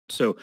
So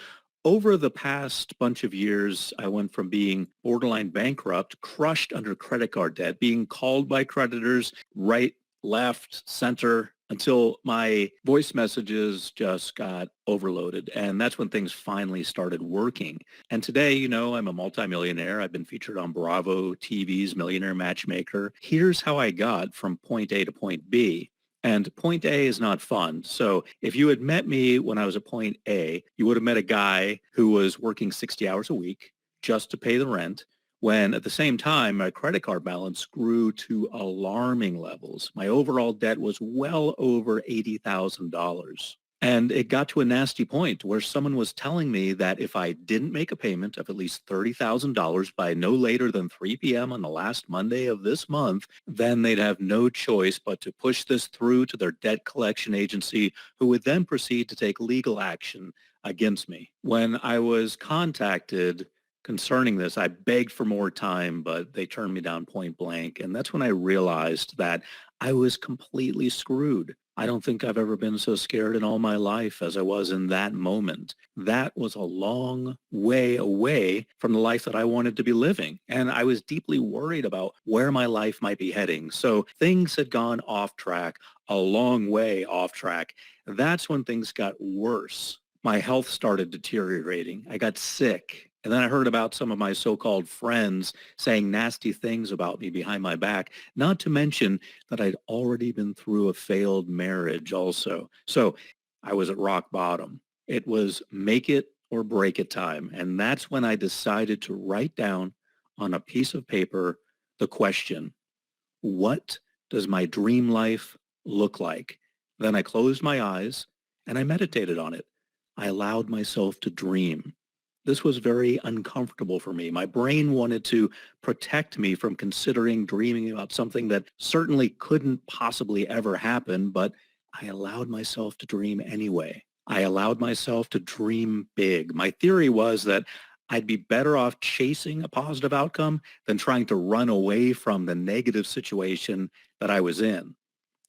over the past bunch of years, I went from being borderline bankrupt, crushed under credit card debt, being called by creditors right, left, center, until my voice messages just got overloaded. And that's when things finally started working. And today, I'm a multi-millionaire. I've been featured on Bravo TV's Millionaire Matchmaker. Here's how I got from point A to point B. And point A is not fun. So if you had met me when I was at point A, you would have met a guy who was working 60 hours a week just to pay the rent, when at the same time, my credit card balance grew to alarming levels. My overall debt was well over $80,000. And it got to a nasty point where someone was telling me that if I didn't make a payment of at least $30,000 by no later than 3 p.m. on the last Monday of this month, then they'd have no choice but to push this through to their debt collection agency, who would then proceed to take legal action against me. When I was contacted concerning this, I begged for more time, but they turned me down point blank. And that's when I realized that I was completely screwed. I don't think I've ever been so scared in all my life as I was in that moment. That was a long way away from the life that I wanted to be living. And I was deeply worried about where my life might be heading. So things had gone off track, a long way off track. That's when things got worse. My health started deteriorating. I got sick. And then I heard about some of my so-called friends saying nasty things about me behind my back, not to mention that I'd already been through a failed marriage also. So I was at rock bottom. It was make it or break it time. And that's when I decided to write down on a piece of paper the question, what does my dream life look like? Then I closed my eyes and I meditated on it. I allowed myself to dream. This was very uncomfortable for me. My brain wanted to protect me from considering dreaming about something that certainly couldn't possibly ever happen, but I allowed myself to dream anyway. I allowed myself to dream big. My theory was that I'd be better off chasing a positive outcome than trying to run away from the negative situation that I was in.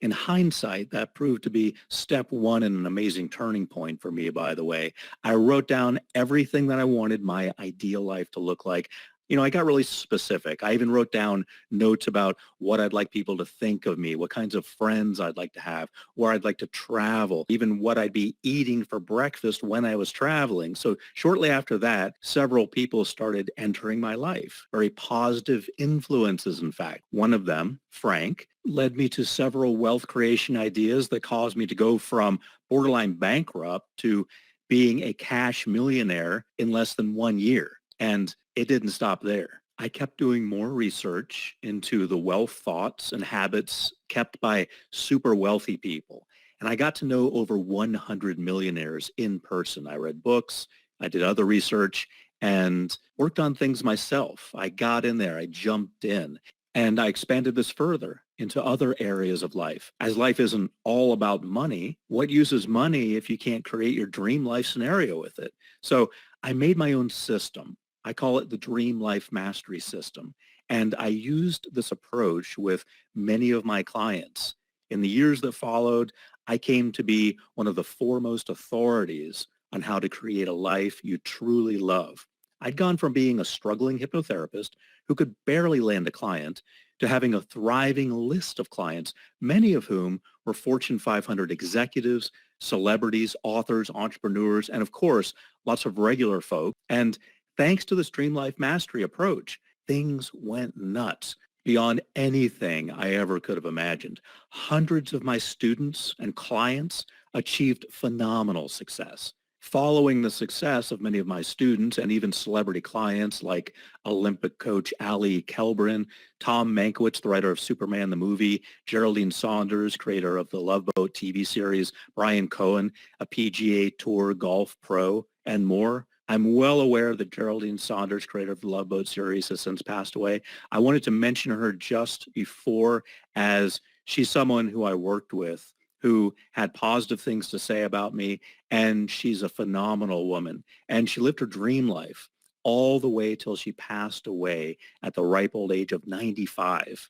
In hindsight, that proved to be step one and an amazing turning point for me, by the way. I wrote down everything that I wanted my ideal life to look like. I got really specific. I even wrote down notes about what I'd like people to think of me, what kinds of friends I'd like to have, where I'd like to travel, even what I'd be eating for breakfast when I was traveling. So shortly after that, several people started entering my life, very positive influences, in fact. One of them, Frank, led me to several wealth creation ideas that caused me to go from borderline bankrupt to being a cash millionaire in less than 1 year. And it didn't stop there. I kept doing more research into the wealth thoughts and habits kept by super wealthy people. And I got to know over 100 millionaires in person. I read books, I did other research, and worked on things myself. I got in there, I jumped in, and I expanded this further into other areas of life. As life isn't all about money, what use is money if you can't create your dream life scenario with it? So I made my own system. I call it the Dream Life Mastery System. And I used this approach with many of my clients. In the years that followed, I came to be one of the foremost authorities on how to create a life you truly love. I'd gone from being a struggling hypnotherapist who could barely land a client to having a thriving list of clients, many of whom were Fortune 500 executives, celebrities, authors, entrepreneurs, and of course, lots of regular folk. And thanks to the Dream Life Mastery approach, things went nuts beyond anything I ever could have imagined. Hundreds of my students and clients achieved phenomenal success. Following the success of many of my students and even celebrity clients like Olympic coach Ali Kelbrin, Tom Mankiewicz, the writer of Superman the movie, Geraldine Saunders, creator of the Love Boat TV series, Brian Cohen, a PGA Tour golf pro, and more, I'm well aware that Geraldine Saunders, creator of the Love Boat series, has since passed away. I wanted to mention her just before, as she's someone who I worked with, who had positive things to say about me, and she's a phenomenal woman. And she lived her dream life all the way till she passed away at the ripe old age of 95.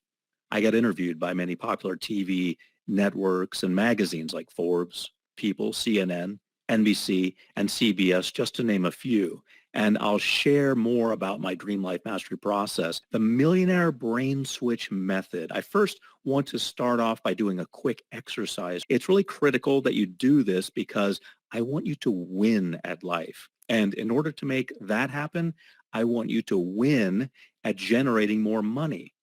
I got interviewed by many popular TV networks and magazines like Forbes, People, CNN, NBC, and CBS, just to name a few. And I'll share more about my Dream Life Mastery process. The Millionaire Brain Switch Method. I first want to start off by doing a quick exercise. It's really critical that you do this because I want you to win at life. And in order to make that happen, I want you to win at generating more money.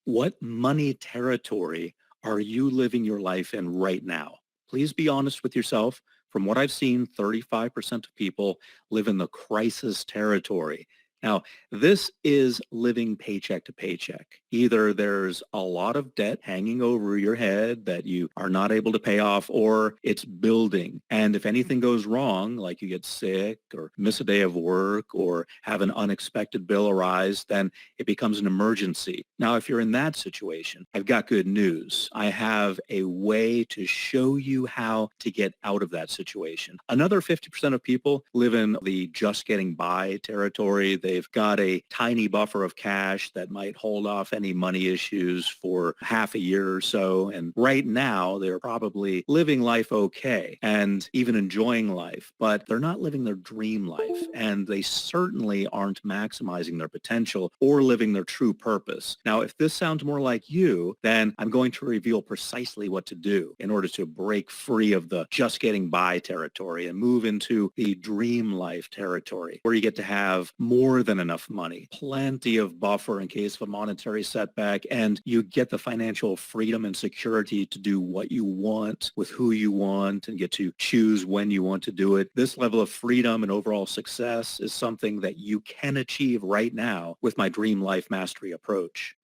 What money territory are you living your life in right now? Please be honest with yourself. From what I've seen, 35% of people live in the crisis territory. Now, this is living paycheck to paycheck. Either there's a lot of debt hanging over your head that you are not able to pay off, or it's building. And if anything goes wrong, like you get sick or miss a day of work or have an unexpected bill arise, then it becomes an emergency. Now, if you're in that situation, I've got good news. I have a way to show you how to get out of that situation. Another 50% of people live in the just getting by territory. They've got a tiny buffer of cash that might hold off any money issues for half a year or so. And right now, they're probably living life okay and even enjoying life, but they're not living their dream life. And they certainly aren't maximizing their potential or living their true purpose. Now, if this sounds more like you, then I'm going to reveal precisely what to do in order to break free of the just getting by territory and move into the dream life territory, where you get to have more than enough money, plenty of buffer in case of a monetary setback, and you get the financial freedom and security to do what you want with who you want and get to choose when you want to do it. This level of freedom and overall success is something that you can achieve right now with my Dream Life Mastery approach.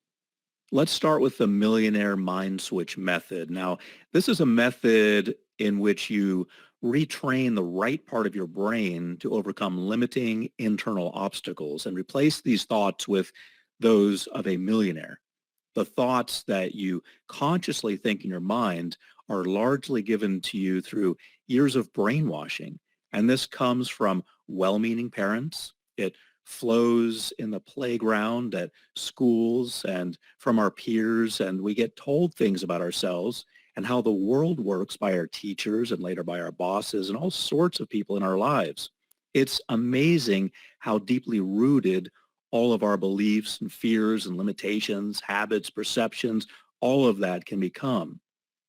Let's start with the Millionaire Mind Switch method. Now, this is a method in which you retrain the right part of your brain to overcome limiting internal obstacles and replace these thoughts with those of a millionaire. The thoughts that you consciously think in your mind are largely given to you through years of brainwashing. And this comes from well-meaning parents. It flows in the playground, at schools, and from our peers. And we get told things about ourselves and how the world works by our teachers and later by our bosses and all sorts of people in our lives. It's amazing how deeply rooted all of our beliefs and fears and limitations, habits, perceptions, all of that can become.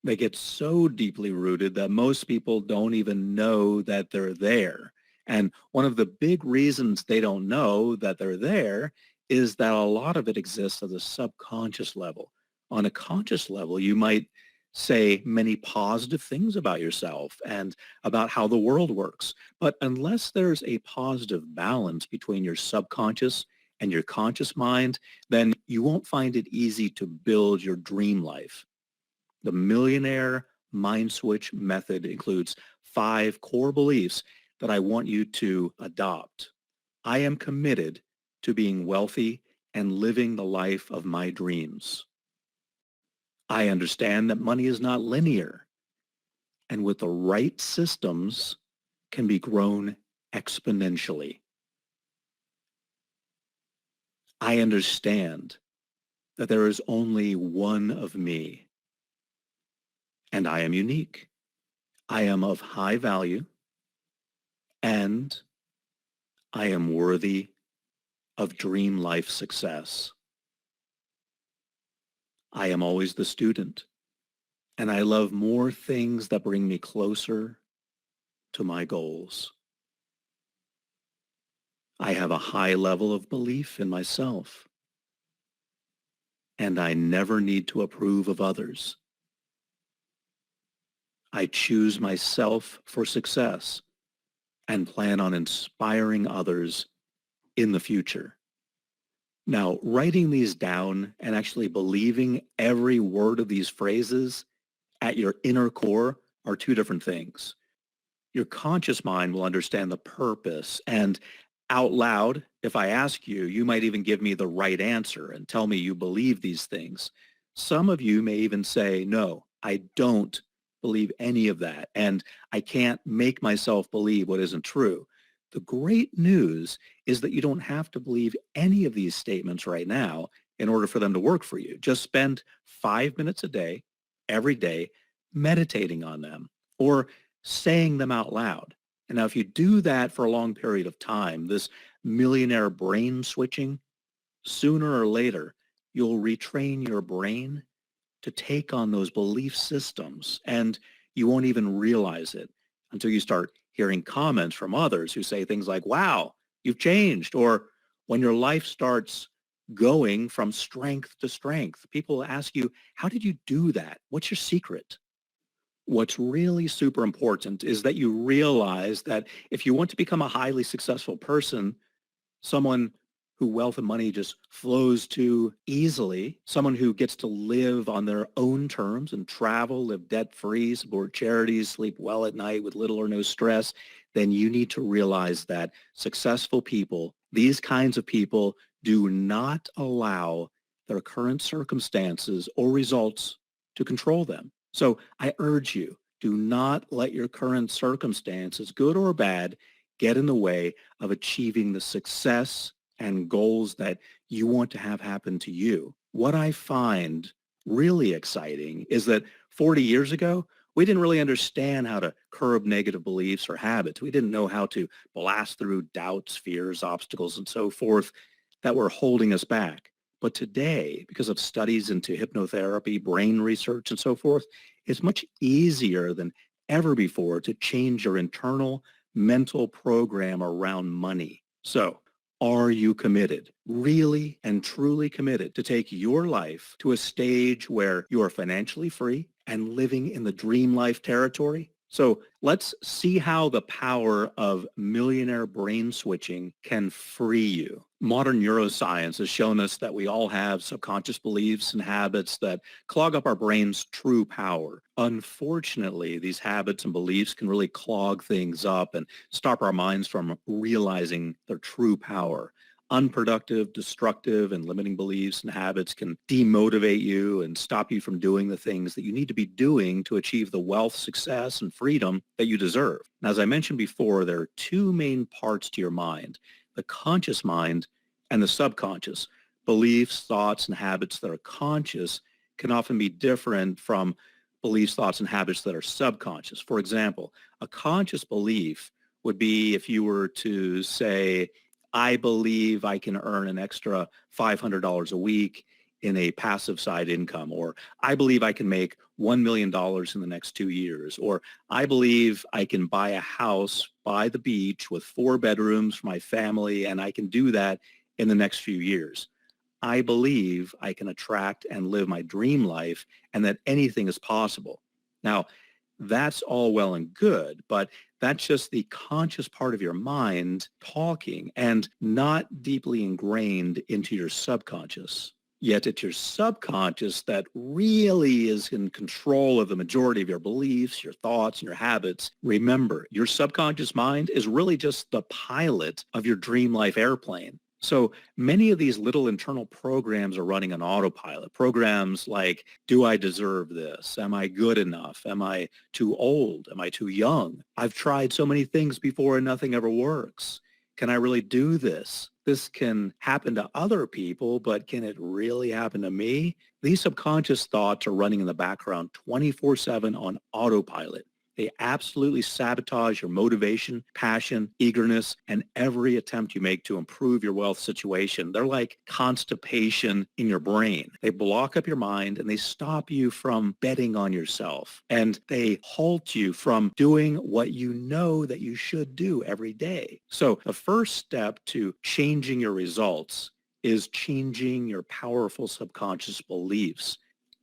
They get so deeply rooted that most people don't even know that they're there. And one of the big reasons they don't know that they're there is that a lot of it exists at a subconscious level. On a conscious level, you might say many positive things about yourself and about how the world works. But unless there's a positive balance between your subconscious and your conscious mind, then you won't find it easy to build your dream life. The Millionaire Mind Switch method includes 5 core beliefs that I want you to adopt. I am committed to being wealthy and living the life of my dreams. I understand that money is not linear, and with the right systems can be grown exponentially. I understand that there is only one of me, and I am unique. I am of high value, and I am worthy of dream life success. I am always the student, and I love more things that bring me closer to my goals. I have a high level of belief in myself, and I never need to approve of others. I choose myself for success and plan on inspiring others in the future. Now, writing these down and actually believing every word of these phrases at your inner core are 2 different things. Your conscious mind will understand the purpose, and out loud, if I ask you, you might even give me the right answer and tell me you believe these things. Some of you may even say, no, I don't believe any of that, and I can't make myself believe what isn't true. The great news is that you don't have to believe any of these statements right now in order for them to work for you. Just spend 5 minutes a day, every day, meditating on them or saying them out loud. And now if you do that for a long period of time, this millionaire brain switching, sooner or later, you'll retrain your brain to take on those belief systems, and you won't even realize it until you start hearing comments from others who say things like, wow, you've changed, or when your life starts going from strength to strength. People ask you, how did you do that? What's your secret? What's really super important is that you realize that if you want to become a highly successful person, someone who wealth and money just flows to easily, someone who gets to live on their own terms and travel, live debt-free, support charities, sleep well at night with little or no stress, then you need to realize that successful people, these kinds of people, do not allow their current circumstances or results to control them. So I urge you, do not let your current circumstances, good or bad, get in the way of achieving the success and goals that you want to have happen to you. What I find really exciting is that 40 years ago, we didn't really understand how to curb negative beliefs or habits. We didn't know how to blast through doubts, fears, obstacles, and so forth that were holding us back. But today, because of studies into hypnotherapy, brain research, and so forth, it's much easier than ever before to change your internal mental program around money. So, are you committed, really and truly committed to take your life to a stage where you are financially free and living in the dream life territory? So let's see how the power of millionaire brain switching can free you. Modern neuroscience has shown us that we all have subconscious beliefs and habits that clog up our brain's true power. Unfortunately, these habits and beliefs can really clog things up and stop our minds from realizing their true power. Unproductive, destructive, and limiting beliefs and habits can demotivate you and stop you from doing the things that you need to be doing to achieve the wealth, success, and freedom that you deserve. Now, as I mentioned before, there are two main parts to your mind, the conscious mind and the subconscious. Beliefs, thoughts, and habits that are conscious can often be different from beliefs, thoughts, and habits that are subconscious. For example, a conscious belief would be if you were to say, I believe I can earn an extra $500 a week in a passive side income, or I believe I can make $1 million in the next 2 years, or I believe I can buy a house by the beach with 4 bedrooms for my family, and I can do that in the next few years. I believe I can attract and live my dream life and that anything is possible. Now, that's all well and good, but that's just the conscious part of your mind talking and not deeply ingrained into your subconscious. Yet it's your subconscious that really is in control of the majority of your beliefs, your thoughts, and your habits. Remember, your subconscious mind is really just the pilot of your dream life airplane. So many of these little internal programs are running on autopilot. Programs like, do I deserve this? Am I good enough? Am I too old? Am I too young? I've tried so many things before and nothing ever works. Can I really do this? This can happen to other people, but can it really happen to me? These subconscious thoughts are running in the background 24/7 on autopilot. They absolutely sabotage your motivation, passion, eagerness, and every attempt you make to improve your wealth situation. They're like constipation in your brain. They block up your mind and they stop you from betting on yourself. And they halt you from doing what you know that you should do every day. So the first step to changing your results is changing your powerful subconscious beliefs.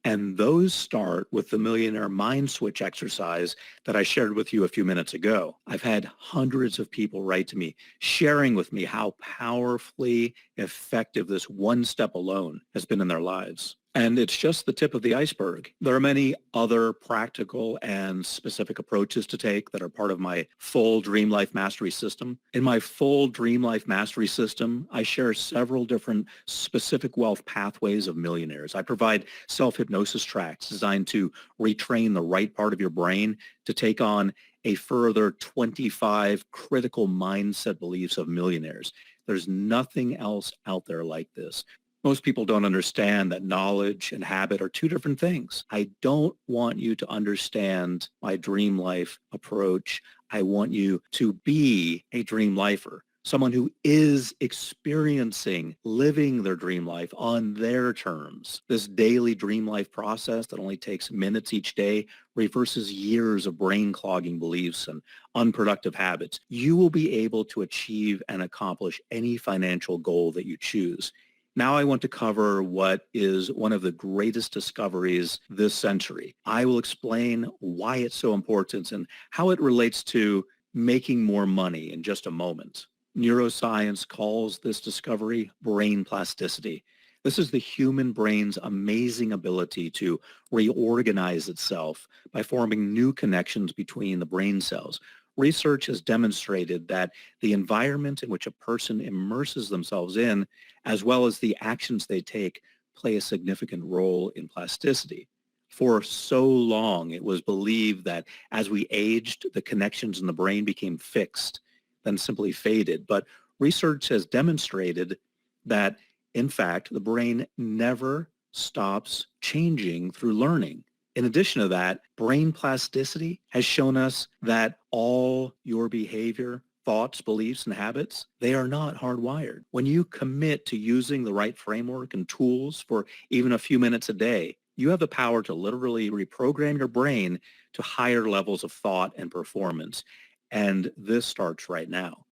And those start with the millionaire mind switch exercise that I shared with you a few minutes ago. I've had hundreds of people write to me, sharing with me how powerfully effective this one step alone has been in their lives. And it's just the tip of the iceberg. There are many other practical and specific approaches to take that are part of my full Dream Life Mastery System. In my full Dream Life Mastery System, I share several different specific wealth pathways of millionaires. I provide self-hypnosis tracks designed to retrain the right part of your brain to take on a further 25 critical mindset beliefs of millionaires. There's nothing else out there like this. Most people don't understand that knowledge and habit are two different things. I don't want you to understand my dream life approach. I want you to be a dream lifer, someone who is experiencing, living their dream life on their terms. This daily dream life process that only takes minutes each day reverses years of brain clogging beliefs and unproductive habits. You will be able to achieve and accomplish any financial goal that you choose. Now I want to cover what is one of the greatest discoveries this century. I will explain why it's so important and how it relates to making more money in just a moment. Neuroscience calls this discovery brain plasticity. This is the human brain's amazing ability to reorganize itself by forming new connections between the brain cells. Research has demonstrated that the environment in which a person immerses themselves in, as well as the actions they take, play a significant role in plasticity. For so long, it was believed that as we aged, the connections in the brain became fixed, then simply faded. But research has demonstrated that, in fact, the brain never stops changing through learning. In addition to that, brain plasticity has shown us that all your behavior, thoughts, beliefs, and habits, they are not hardwired. When you commit to using the right framework and tools for even a few minutes a day, you have the power to literally reprogram your brain to higher levels of thought and performance. And this starts right now.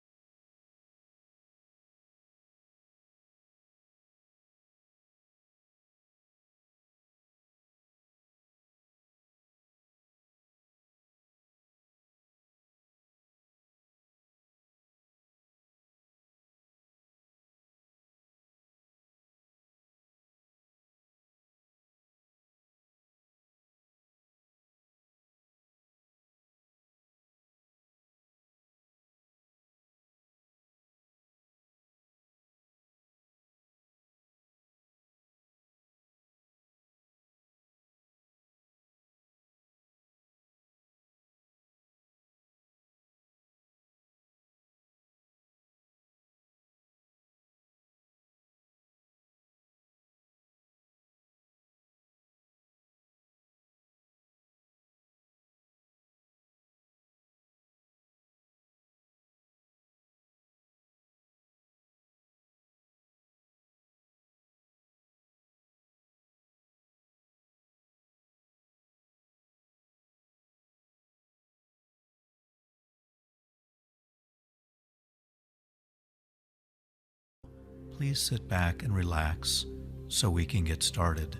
Please sit back and relax so we can get started.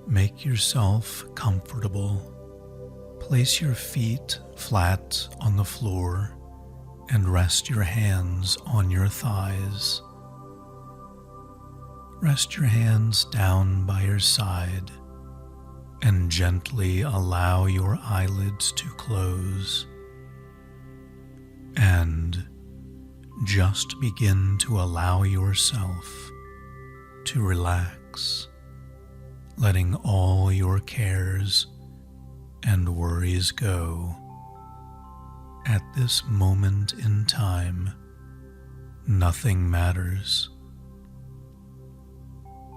Make yourself comfortable. Place your feet flat on the floor and rest your hands on your thighs. Rest your hands down by your side and gently allow your eyelids to close. And just begin to allow yourself to relax, letting all your cares and worries go. At this moment in time, nothing matters.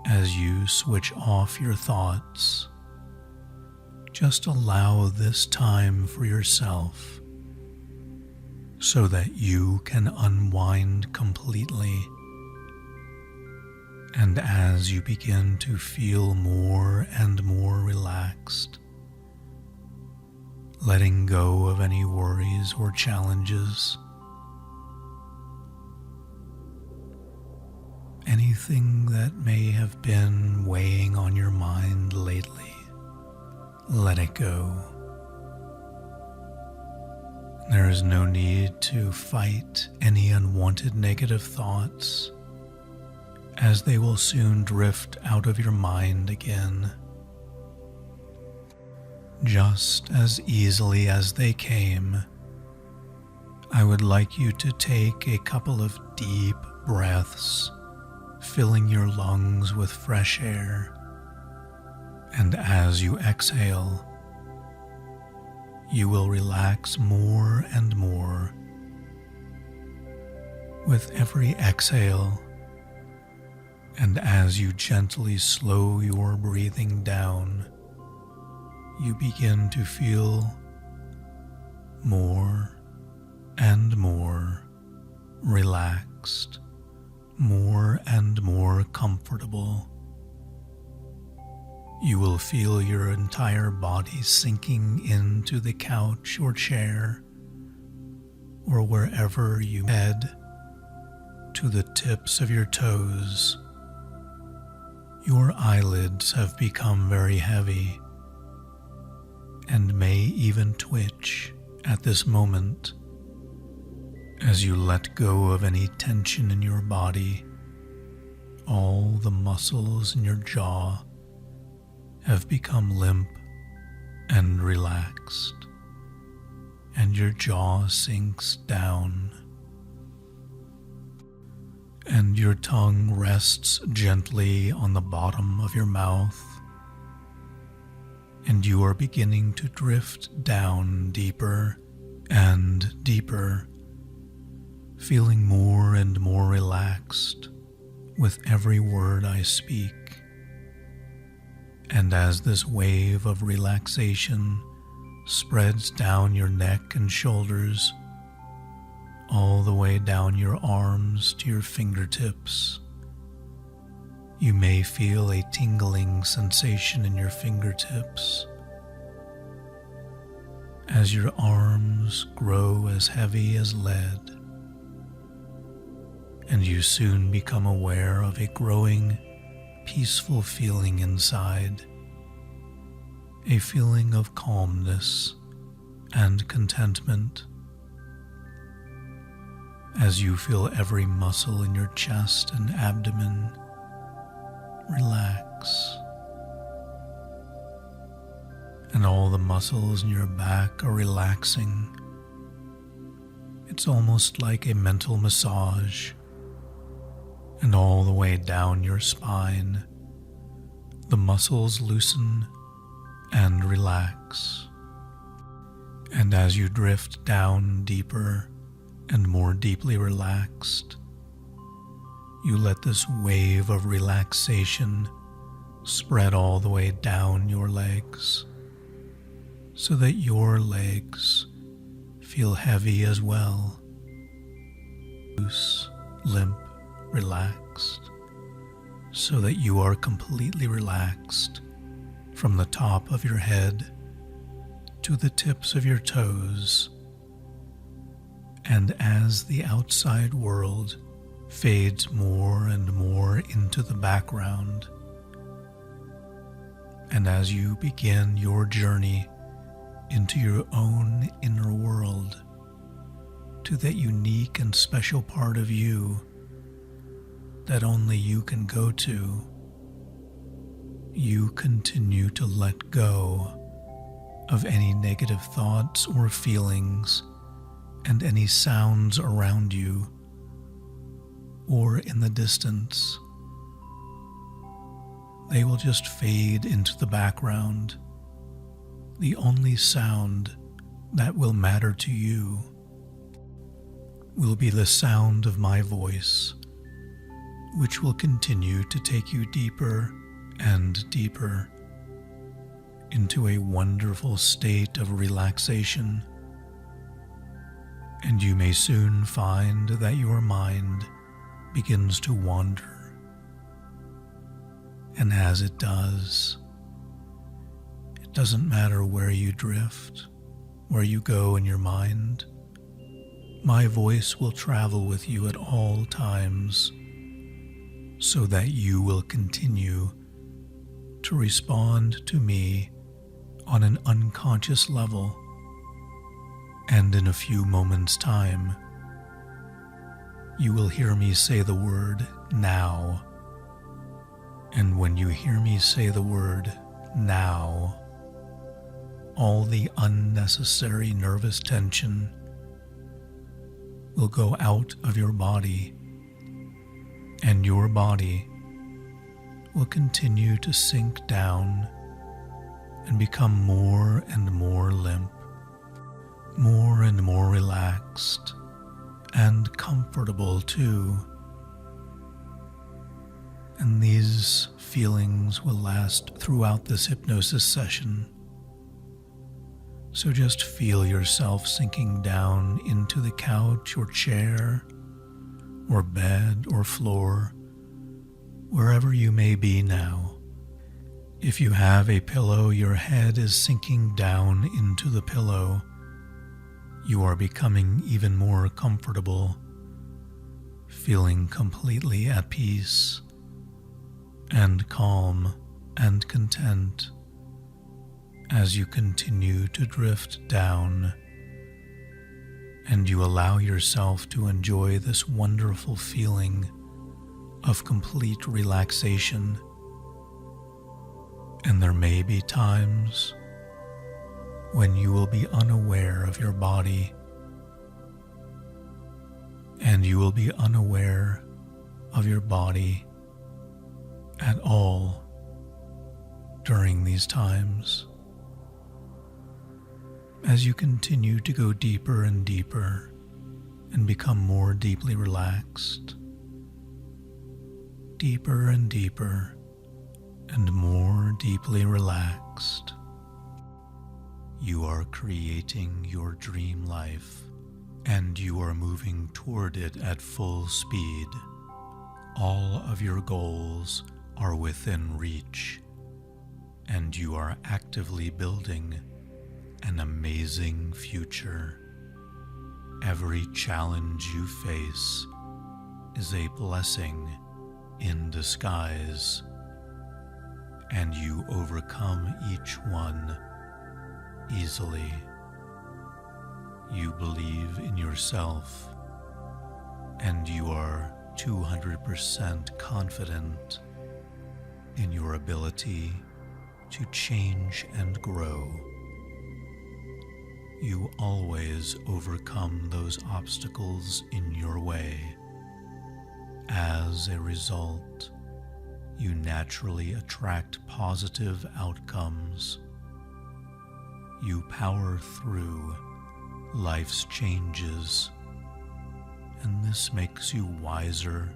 As you switch off your thoughts, just allow this time for yourself so that you can unwind completely. And as you begin to feel more and more relaxed, letting go of any worries or challenges, anything that may have been weighing on your mind lately, let it go. There is no need to fight any unwanted negative thoughts, as they will soon drift out of your mind again. Just as easily as they came, I would like you to take a couple of deep breaths, filling your lungs with fresh air. And as you exhale, you will relax more and more. With every exhale, And as you gently slow your breathing down, you begin to feel more and more relaxed, more and more comfortable. You will feel your entire body sinking into the couch or chair, or wherever you head, to the tips of your toes. Your eyelids have become very heavy and may even twitch at this moment as you let go of any tension in your body. All the muscles in your jaw have become limp and relaxed, and your jaw sinks down, and your tongue rests gently on the bottom of your mouth, and you are beginning to drift down deeper and deeper, feeling more and more relaxed with every word I speak. And as this wave of relaxation spreads down your neck and shoulders, all the way down your arms to your fingertips, you may feel a tingling sensation in your fingertips as your arms grow as heavy as lead, and you soon become aware of a growing, peaceful feeling inside, a feeling of calmness and contentment, as you feel every muscle in your chest and abdomen relax, and all the muscles in your back are relaxing. It's almost like a mental massage. And all the way down your spine, the muscles loosen and relax. And as you drift down deeper and more deeply relaxed, you let this wave of relaxation spread all the way down your legs, so that your legs feel heavy as well, loose, limp, relaxed, so that you are completely relaxed from the top of your head to the tips of your toes. And as the outside world fades more and more into the background, and as you begin your journey into your own inner world, to that unique and special part of you that only you can go to, you continue to let go of any negative thoughts or feelings and any sounds around you or in the distance. They will just fade into the background. The only sound that will matter to you will be the sound of my voice, which will continue to take you deeper and deeper into a wonderful state of relaxation. And you may soon find that your mind begins to wander. And as it does, it doesn't matter where you drift, where you go in your mind. My voice will travel with you at all times, so that you will continue to respond to me on an unconscious level. And in a few moments' time, you will hear me say the word now. And when you hear me say the word now, all the unnecessary nervous tension will go out of your body, and your body will continue to sink down and become more and more limp, more and more relaxed, and comfortable too. And these feelings will last throughout this hypnosis session. So just feel yourself sinking down into the couch or chair or bed or floor, wherever you may be now. If you have a pillow, your head is sinking down into the pillow. You are becoming even more comfortable, feeling completely at peace and calm and content as you continue to drift down, and you allow yourself to enjoy this wonderful feeling of complete relaxation. And there may be times when you will be unaware of your body, and you will be unaware of your body at all during these times. As you continue to go deeper and deeper and become more deeply relaxed, deeper and deeper and more deeply relaxed, you are creating your dream life, and you are moving toward it at full speed. All of your goals are within reach, and you are actively building an amazing future. Every challenge you face is a blessing in disguise, and you overcome each one easily. You believe in yourself, and you are 200% confident in your ability to change and grow. You always overcome those obstacles in your way. As a result, you naturally attract positive outcomes. You power through life's changes, and this makes you wiser,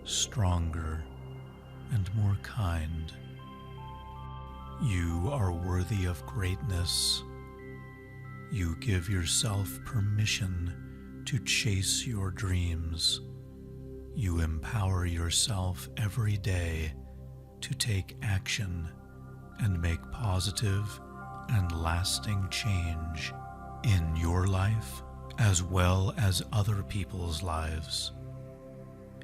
stronger, and more kind. You are worthy of greatness. You give yourself permission to chase your dreams. You empower yourself every day to take action and make positive and lasting change in your life as well as other people's lives.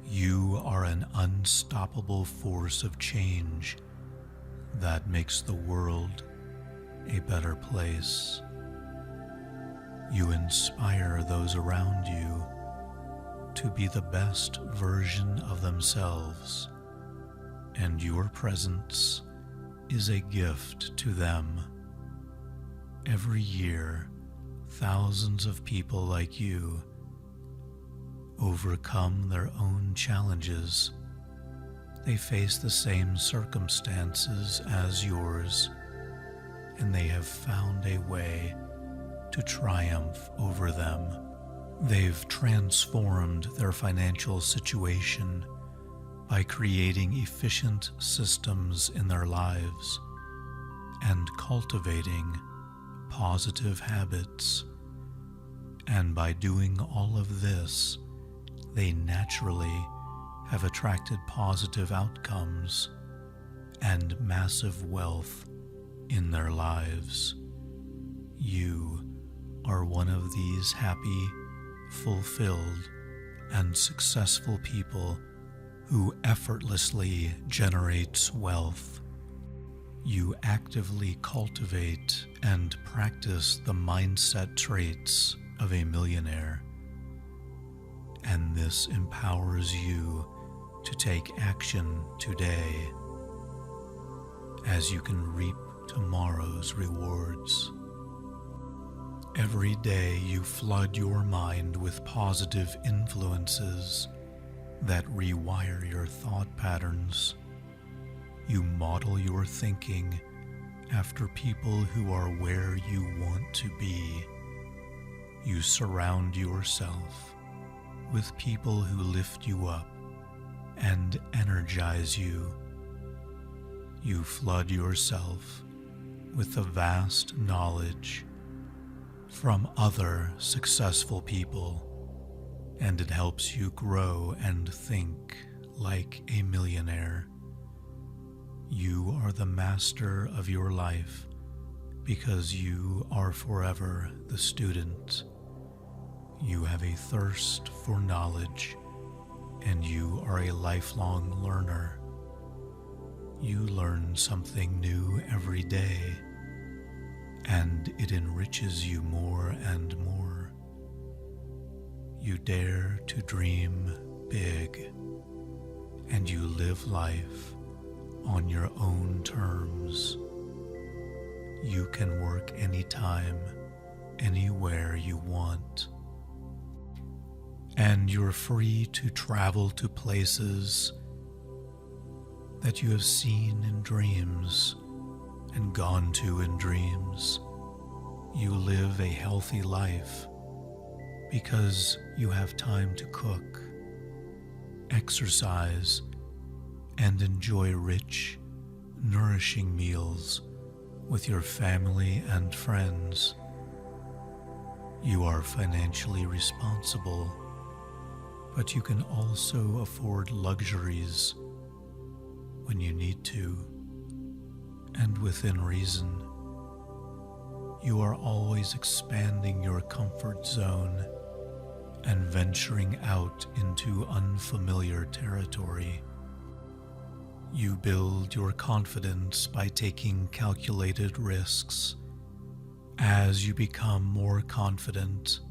You are an unstoppable force of change that makes the world a better place. You inspire those around you to be the best version of themselves, and your presence is a gift to them. Every year, thousands of people like you overcome their own challenges. They face the same circumstances as yours, and they have found a way to triumph over them. They've transformed their financial situation by creating efficient systems in their lives and cultivating positive habits. And by doing all of this, they naturally have attracted positive outcomes and massive wealth in their lives. You are one of these happy, fulfilled, and successful people who effortlessly generates wealth. You actively cultivate and practice the mindset traits of a millionaire, and this empowers you to take action today, as you can reap tomorrow's rewards. Every day you flood your mind with positive influences that rewire your thought patterns. You model your thinking after people who are where you want to be. You surround yourself with people who lift you up and energize you. You flood yourself with the vast knowledge from other successful people, and it helps you grow and think like a millionaire. You are the master of your life because you are forever the student. You have a thirst for knowledge, and you are a lifelong learner. You learn something new every day, and it enriches you more and more. You dare to dream big, and you live life on your own terms. You can work anytime, anywhere you want. And you're free to travel to places that you have seen in dreams and gone to in dreams. You live a healthy life because you have time to cook, exercise, and enjoy rich, nourishing meals with your family and friends. You are financially responsible, but you can also afford luxuries when you need to, and within reason. You are always expanding your comfort zone and venturing out into unfamiliar territory. You build your confidence by taking calculated risks. As you become more confident,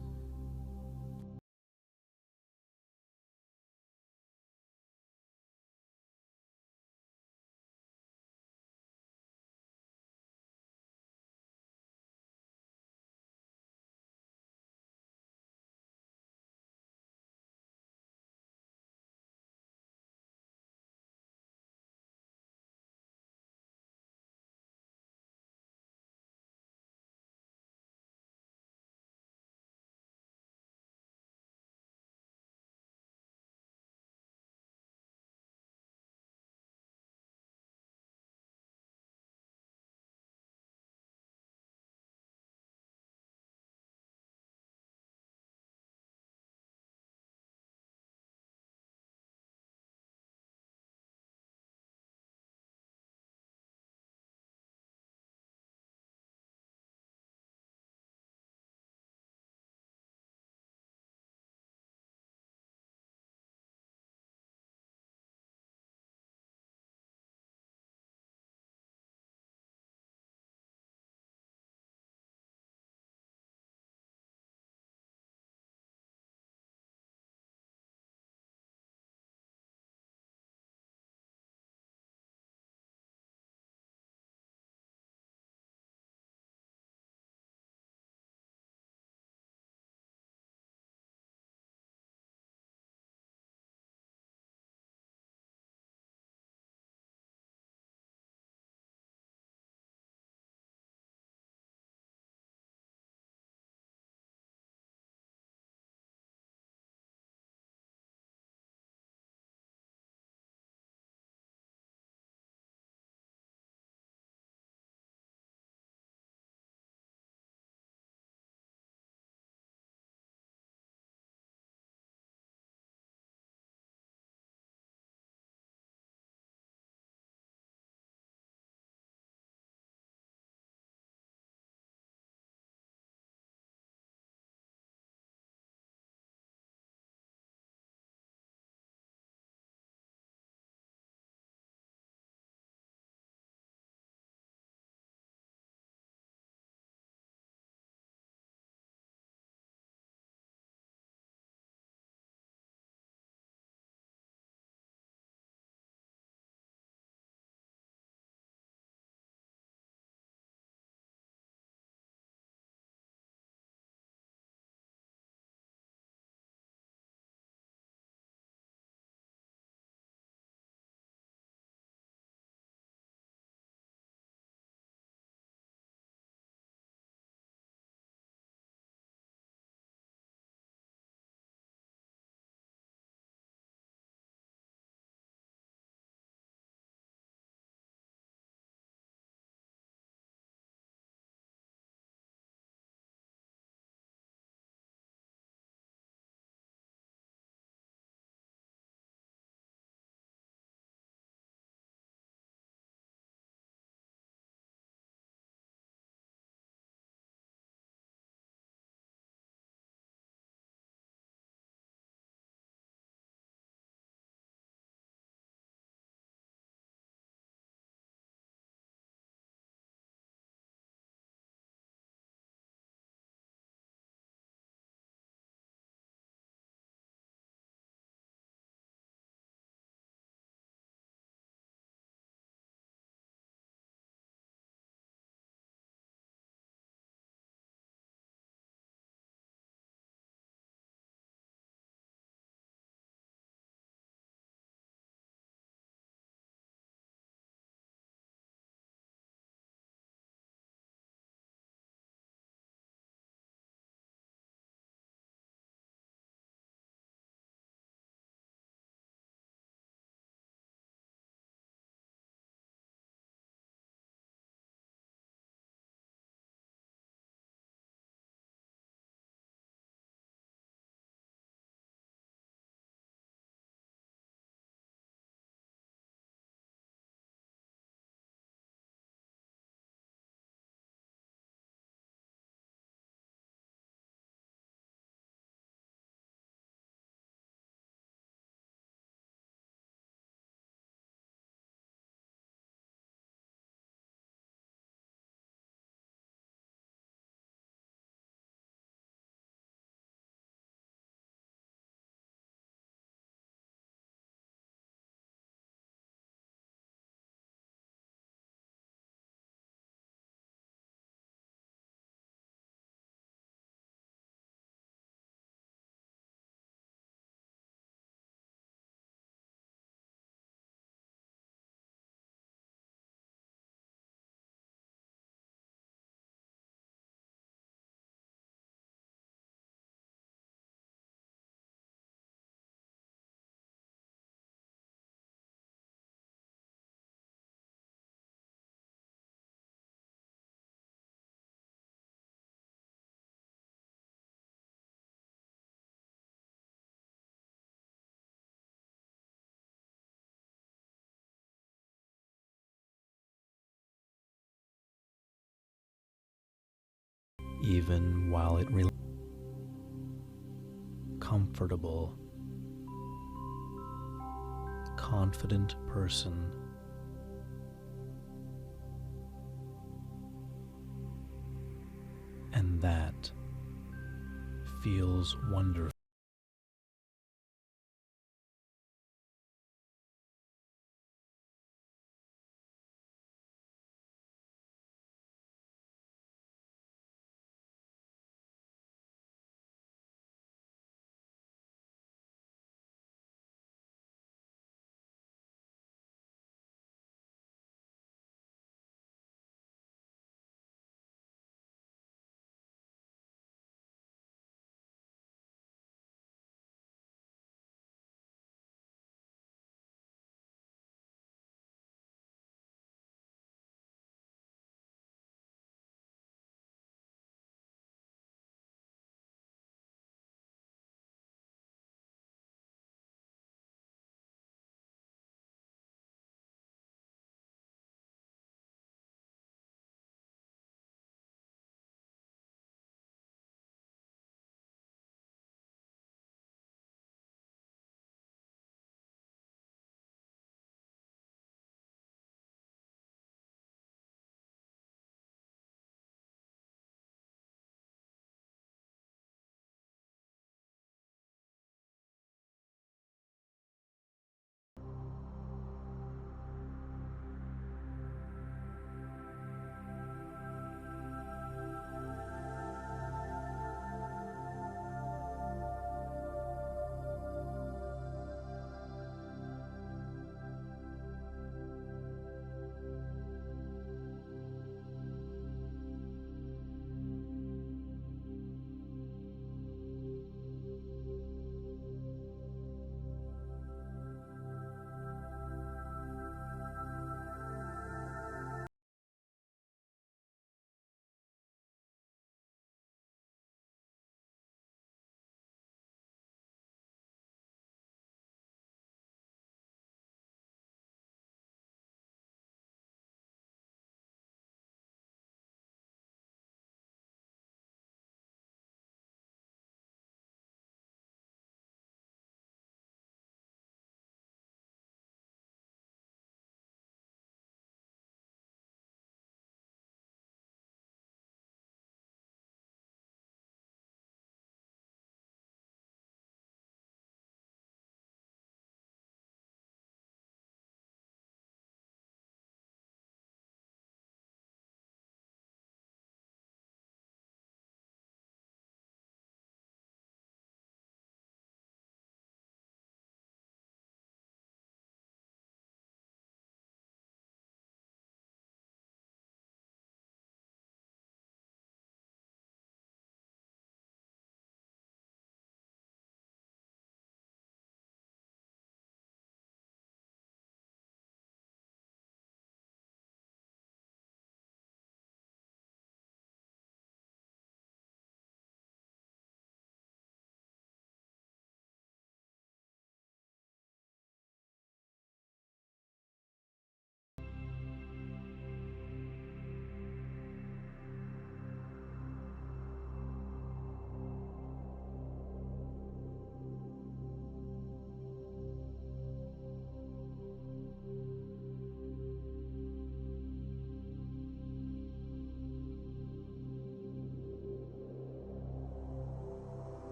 even while it comfortable, confident person, and that feels wonderful.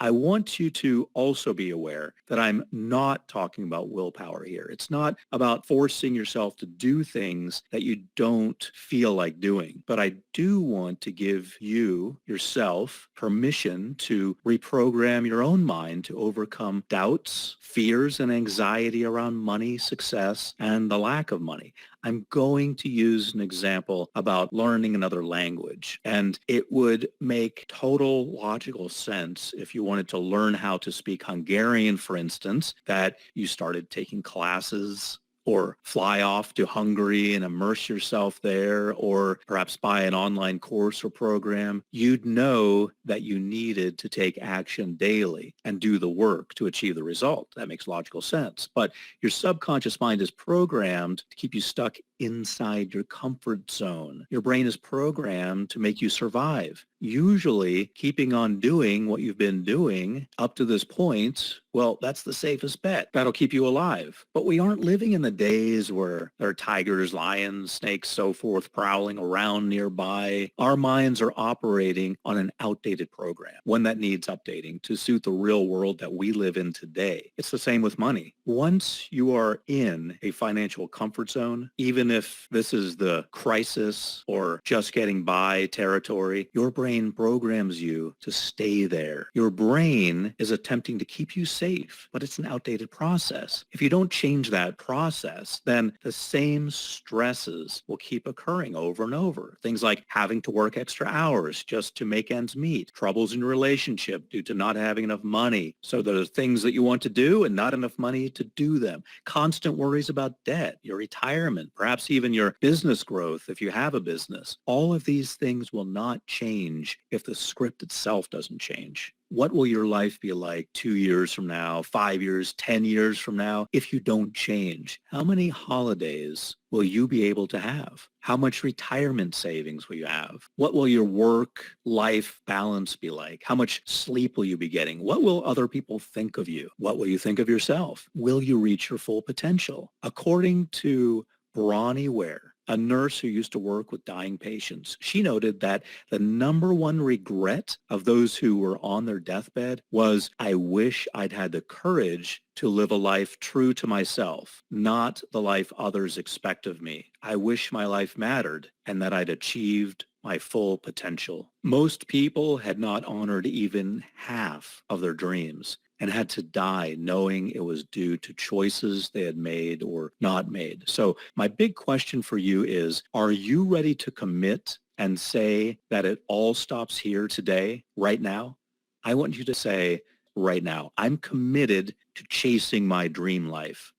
I want you to also be aware that I'm not talking about willpower here. It's not about forcing yourself to do things that you don't feel like doing. But I do want to give you, yourself, permission to reprogram your own mind to overcome doubts, fears, and anxiety around money, success, and the lack of money. I'm going to use an example about learning another language. And it would make total logical sense if you wanted to learn how to speak Hungarian, for instance, that you started taking classes or fly off to Hungary and immerse yourself there, or perhaps buy an online course or program. You'd know that you needed to take action daily and do the work to achieve the result. That makes logical sense. But your subconscious mind is programmed to keep you stuck inside your comfort zone. Your brain is programmed to make you survive. Usually, keeping on doing what you've been doing up to this point, well, that's the safest bet. That'll keep you alive. But we aren't living in the days where there are tigers, lions, snakes, so forth, prowling around nearby. Our minds are operating on an outdated program, one that needs updating to suit the real world that we live in today. It's the same with money. Once you are in a financial comfort zone, even if this is the crisis or just getting by territory, your brain programs you to stay there. Your brain is attempting to keep you safe, but it's an outdated process. If you don't change that process, then the same stresses will keep occurring over and over. Things like having to work extra hours just to make ends meet, troubles in your relationship due to not having enough money. So there are things that you want to do and not enough money to do them. Constant worries about debt, your retirement, perhaps even your business growth if you have a business. All of these things will not change if the script itself doesn't change. What will your life be like 2 years from now, 5 years, 10 years from now if you don't change? How many holidays will you be able to have? How much retirement savings will you have? What will your work-life balance be like? How much sleep will you be getting? What will other people think of you? What will you think of yourself? Will you reach your full potential? According to Bronnie Ware, a nurse who used to work with dying patients, she noted that the number one regret of those who were on their deathbed was, I wish I'd had the courage to live a life true to myself, not the life others expect of me. I wish my life mattered and that I'd achieved my full potential. Most people had not honored even half of their dreams and had to die knowing it was due to choices they had made or not made. So my big question for you is, are you ready to commit and say that it all stops here today, right now? I want you to say, right now, I'm committed to chasing my dream life.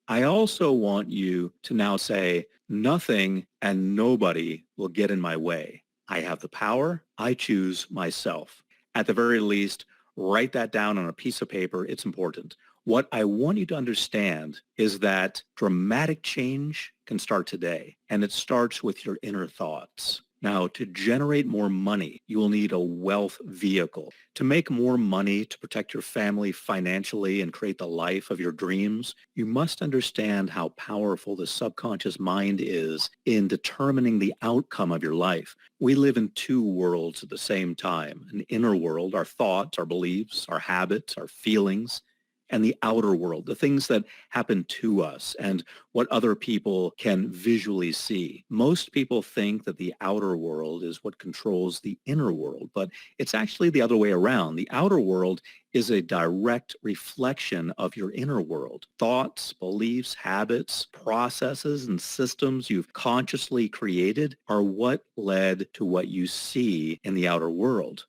I also want you to now say, nothing and nobody will get in my way. I have the power. I choose myself. At the very least, write that down on a piece of paper. It's important. What I want you to understand is that dramatic change can start today, and it starts with your inner thoughts. Now, to generate more money, you will need a wealth vehicle. To make more money to protect your family financially and create the life of your dreams, you must understand how powerful the subconscious mind is in determining the outcome of your life. We live in two worlds at the same time: an inner world, our thoughts, our beliefs, our habits, our feelings, and the outer world, the things that happen to us and what other people can visually see. Most people think that the outer world is what controls the inner world, but it's actually the other way around. The outer world is a direct reflection of your inner world. Thoughts, beliefs, habits, processes, and systems you've consciously created are what led to what you see in the outer world.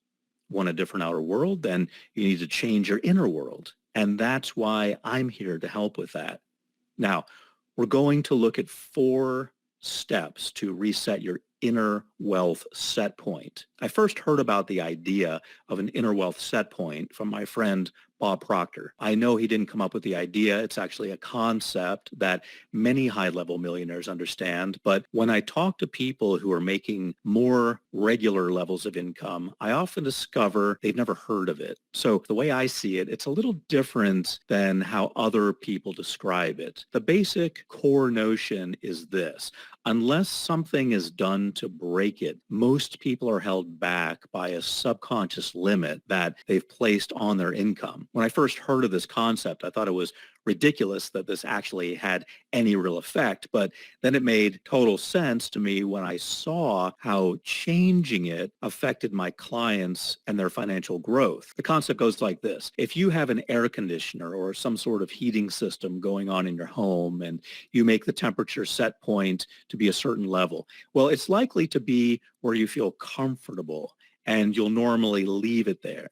Want a different outer world? Then you need to change your inner world. And that's why I'm here to help with that. Now, we're going to look at 4 steps to reset your inner wealth set point. I first heard about the idea of an inner wealth set point from my friend Bob Proctor. I know he didn't come up with the idea. It's actually a concept that many high-level millionaires understand. But when I talk to people who are making more regular levels of income, I often discover they've never heard of it. So the way I see it, it's a little different than how other people describe it. The basic core notion is this. Unless something is done to break it, most people are held back by a subconscious limit that they've placed on their income. When I first heard of this concept, I thought it was ridiculous that this actually had any real effect, but then it made total sense to me when I saw how changing it affected my clients and their financial growth. The concept goes like this. If you have an air conditioner or some sort of heating system going on in your home and you make the temperature set point to be a certain level, well, it's likely to be where you feel comfortable and you'll normally leave it there.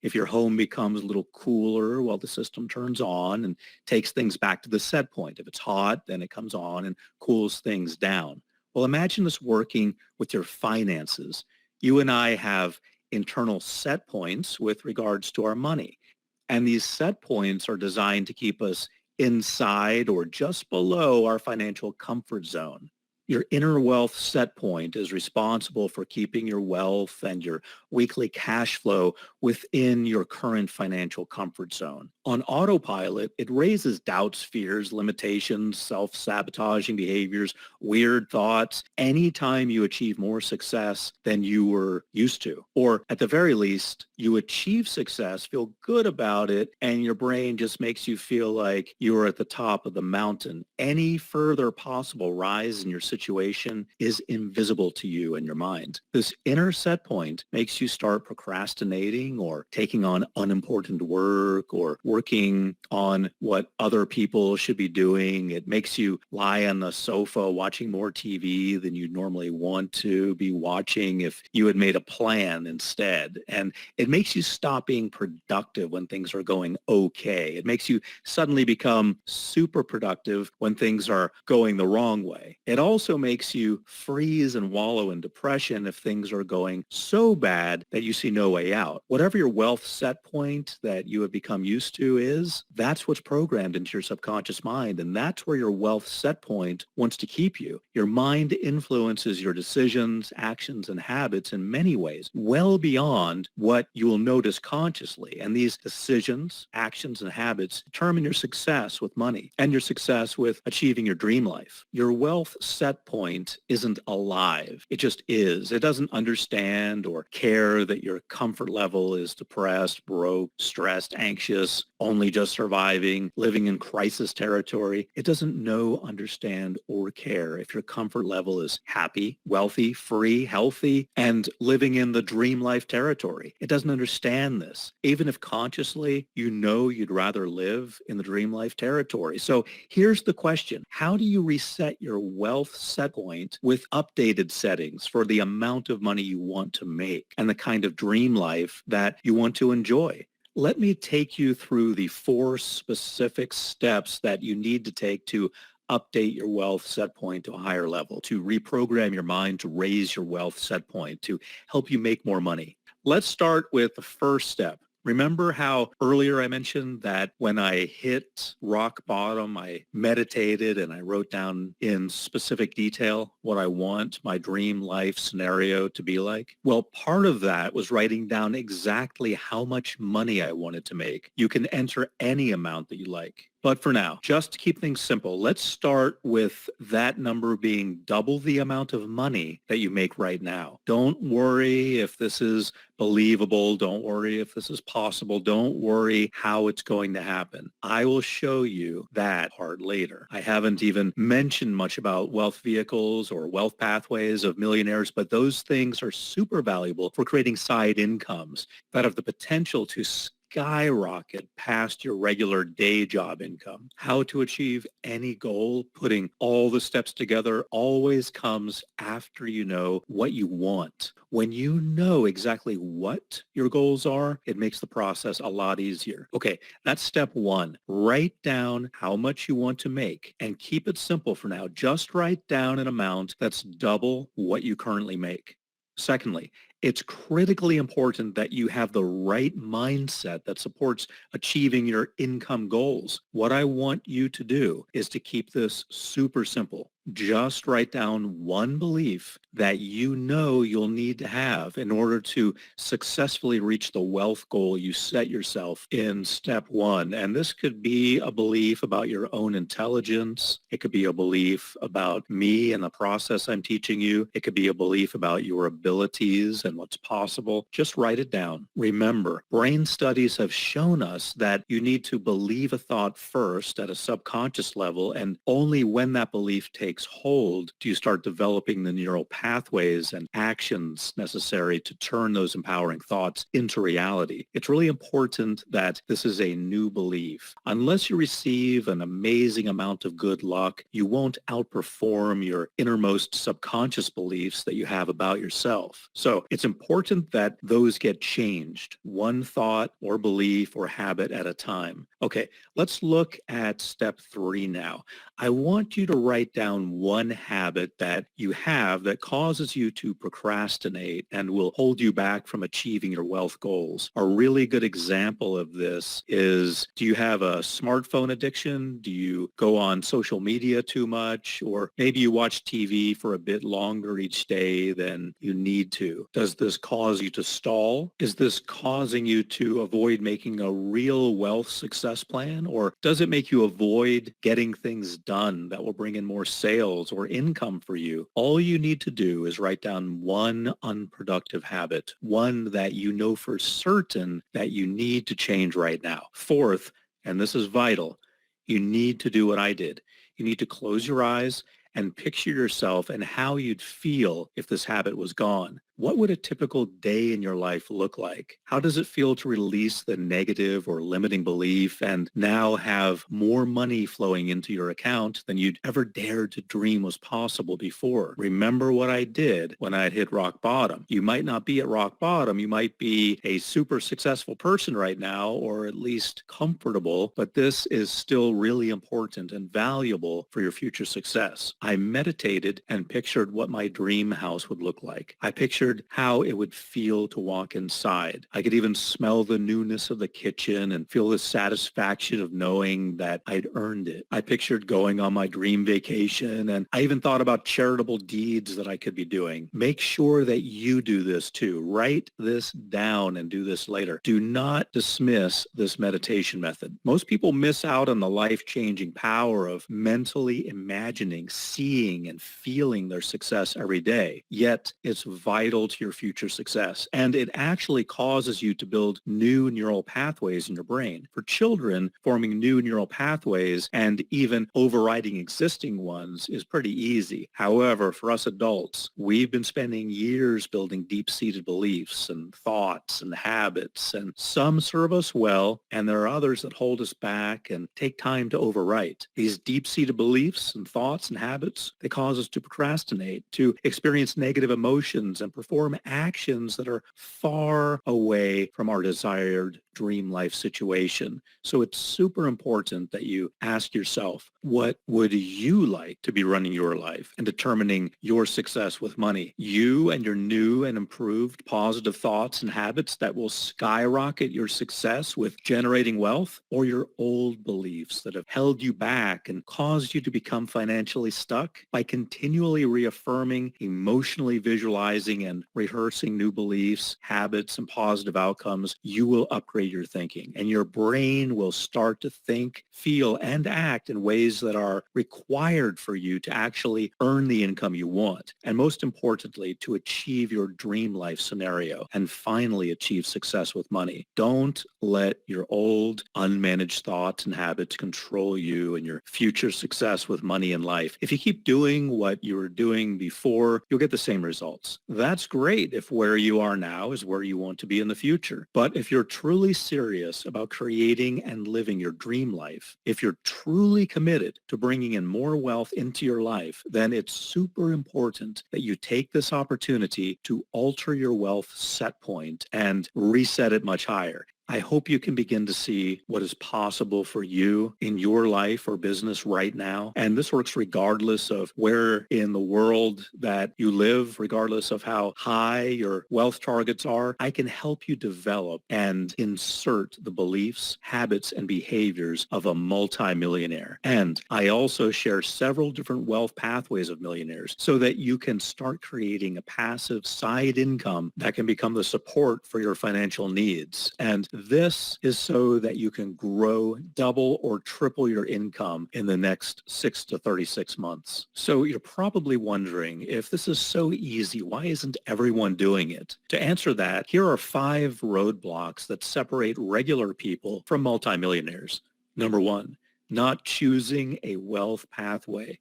If your home becomes a little cooler while the system turns on and takes things back to the set point. If it's hot, then it comes on and cools things down. Well, imagine this working with your finances. You and I have internal set points with regards to our money. And these set points are designed to keep us inside or just below our financial comfort zone. Your inner wealth set point is responsible for keeping your wealth and your weekly cash flow within your current financial comfort zone. On autopilot, it raises doubts, fears, limitations, self-sabotaging behaviors, weird thoughts anytime you achieve more success than you were used to. Or at the very least, you achieve success, feel good about it, and your brain just makes you feel like you're at the top of the mountain. Any further possible rise in your situation is invisible to you and your mind. This inner set point makes you start procrastinating or taking on unimportant work or working on what other people should be doing. It makes you lie on the sofa watching more TV than you'd normally want to be watching if you had made a plan instead. And it makes you stop being productive when things are going okay. It makes you suddenly become super productive when things are going the wrong way. It also makes you freeze and wallow in depression if things are going so bad that you see no way out. Whatever your wealth set point that you have become used to is, that's what's programmed into your subconscious mind. And that's where your wealth set point wants to keep you. Your mind influences your decisions, actions, and habits in many ways, well beyond what you will notice consciously. And these decisions, actions, and habits determine your success with money and your success with achieving your dream life. Your wealth set point isn't alive. It just is. It doesn't understand or care that your comfort level is depressed, broke, stressed, anxious, only just surviving, living in crisis territory. It doesn't know, understand, or care if your comfort level is happy, wealthy, free, healthy, and living in the dream life territory. It doesn't understand this. Even if consciously you know you'd rather live in the dream life territory. So here's the question. How do you reset your wealth set point with updated settings for the amount of money you want to make and the kind of dream life that you want to enjoy? Let me take you through the 4 specific steps that you need to take to update your wealth set point to a higher level, to reprogram your mind, to raise your wealth set point, to help you make more money. Let's start with the first step. Remember how earlier I mentioned that when I hit rock bottom, I meditated and I wrote down in specific detail what I want my dream life scenario to be like? Well, part of that was writing down exactly how much money I wanted to make. You can enter any amount that you like. But for now, just to keep things simple, let's start with that number being double the amount of money that you make right now. Don't worry if this is believable. Don't worry if this is possible. Don't worry how it's going to happen. I will show you that part later. I haven't even mentioned much about wealth vehicles or wealth pathways of millionaires, but those things are super valuable for creating side incomes that have the potential to skyrocket past your regular day job income. How to achieve any goal, putting all the steps together, always comes after you know what you want. When you know exactly what your goals are, it makes the process a lot easier. Okay, that's step 1. Write down how much you want to make and keep it simple for now. Just write down an amount that's double what you currently make. Secondly, It's critically important that you have the right mindset that supports achieving your income goals. What I want you to do is to keep this super simple. Just write down one belief that you know you'll need to have in order to successfully reach the wealth goal you set yourself in step one. And this could be a belief about your own intelligence. It could be a belief about me and the process I'm teaching you. It could be a belief about your abilities and what's possible. Just write it down. Remember, brain studies have shown us that you need to believe a thought first at a subconscious level, and only when that belief takes hold do you start developing the neural pathways and actions necessary to turn those empowering thoughts into reality. It's really important that this is a new belief. Unless you receive an amazing amount of good luck, you won't outperform your innermost subconscious beliefs that you have about yourself. So it's important that those get changed, one thought or belief or habit at a time. Okay, let's look at step 3 now. I want you to write down one habit that you have that causes you to procrastinate and will hold you back from achieving your wealth goals. A really good example of this is, do you have a smartphone addiction? Do you go on social media too much? Or maybe you watch TV for a bit longer each day than you need to. Does this cause you to stall? Is this causing you to avoid making a real wealth success plan? Or does it make you avoid getting things done that will bring in more sales or income for you? All you need to do is write down one unproductive habit, one that you know for certain that you need to change right now. Fourth, and this is vital, you need to do what I did. You need to close your eyes and picture yourself and how you'd feel if this habit was gone. What would a typical day in your life look like? How does it feel to release the negative or limiting belief and now have more money flowing into your account than you'd ever dared to dream was possible before? Remember what I did when I had hit rock bottom. You might not be at rock bottom. You might be a super successful person right now, or at least comfortable, but this is still really important and valuable for your future success. I meditated and pictured what my dream house would look like. I pictured how it would feel to walk inside. I could even smell the newness of the kitchen and feel the satisfaction of knowing that I'd earned it. I pictured going on my dream vacation, and I even thought about charitable deeds that I could be doing. Make sure that you do this too. Write this down and do this later. Do not dismiss this meditation method. Most people miss out on the life-changing power of mentally imagining, seeing, and feeling their success every day. Yet it's vital to your future success. And it actually causes you to build new neural pathways in your brain. For children, forming new neural pathways and even overriding existing ones is pretty easy. However, for us adults, we've been spending years building deep-seated beliefs and thoughts and habits, and some serve us well, and there are others that hold us back and take time to overwrite. These deep-seated beliefs and thoughts and habits, they cause us to procrastinate, to experience negative emotions and perform actions that are far away from our desired dream life situation. So it's super important that you ask yourself, what would you like to be running your life and determining your success with money? You and your new and improved positive thoughts and habits that will skyrocket your success with generating wealth, or your old beliefs that have held you back and caused you to become financially stuck? By continually reaffirming, emotionally visualizing, and rehearsing new beliefs, habits, and positive outcomes, you will upgrade your thinking, and your brain will start to think, feel, and act in ways that are required for you to actually earn the income you want, and most importantly, to achieve your dream life scenario and finally achieve success with money. Don't let your old, unmanaged thoughts and habits control you and your future success with money in life. If you keep doing what you were doing before, you'll get the same results. That's great if where you are now is where you want to be in the future. But if you're truly serious about creating and living your dream life, if you're truly committed to bringing in more wealth into your life, then it's super important that you take this opportunity to alter your wealth set point and reset it much higher. I hope you can begin to see what is possible for you in your life or business right now. And this works regardless of where in the world that you live, regardless of how high your wealth targets are. I can help you develop and insert the beliefs, habits, and behaviors of a multi-millionaire. And I also share several different wealth pathways of millionaires so that you can start creating a passive side income that can become the support for your financial needs. And this is so that you can grow, double or triple your income in the next 6 to 36 months. So you're probably wondering, if this is so easy, why isn't everyone doing it? To answer that, here are 5 roadblocks that separate regular people from multimillionaires. Number 1, not choosing a wealth pathway.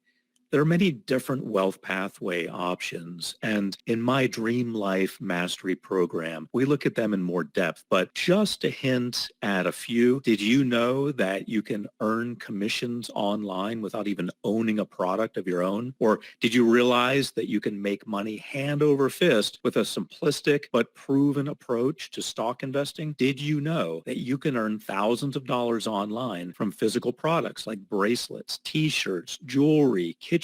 There are many different wealth pathway options, and in my Dream Life Mastery program, we look at them in more depth, but just a hint at a few. Did you know that you can earn commissions online without even owning a product of your own? Or did you realize that you can make money hand over fist with a simplistic but proven approach to stock investing? Did you know that you can earn thousands of dollars online from physical products like bracelets, t-shirts, jewelry, kitchenware,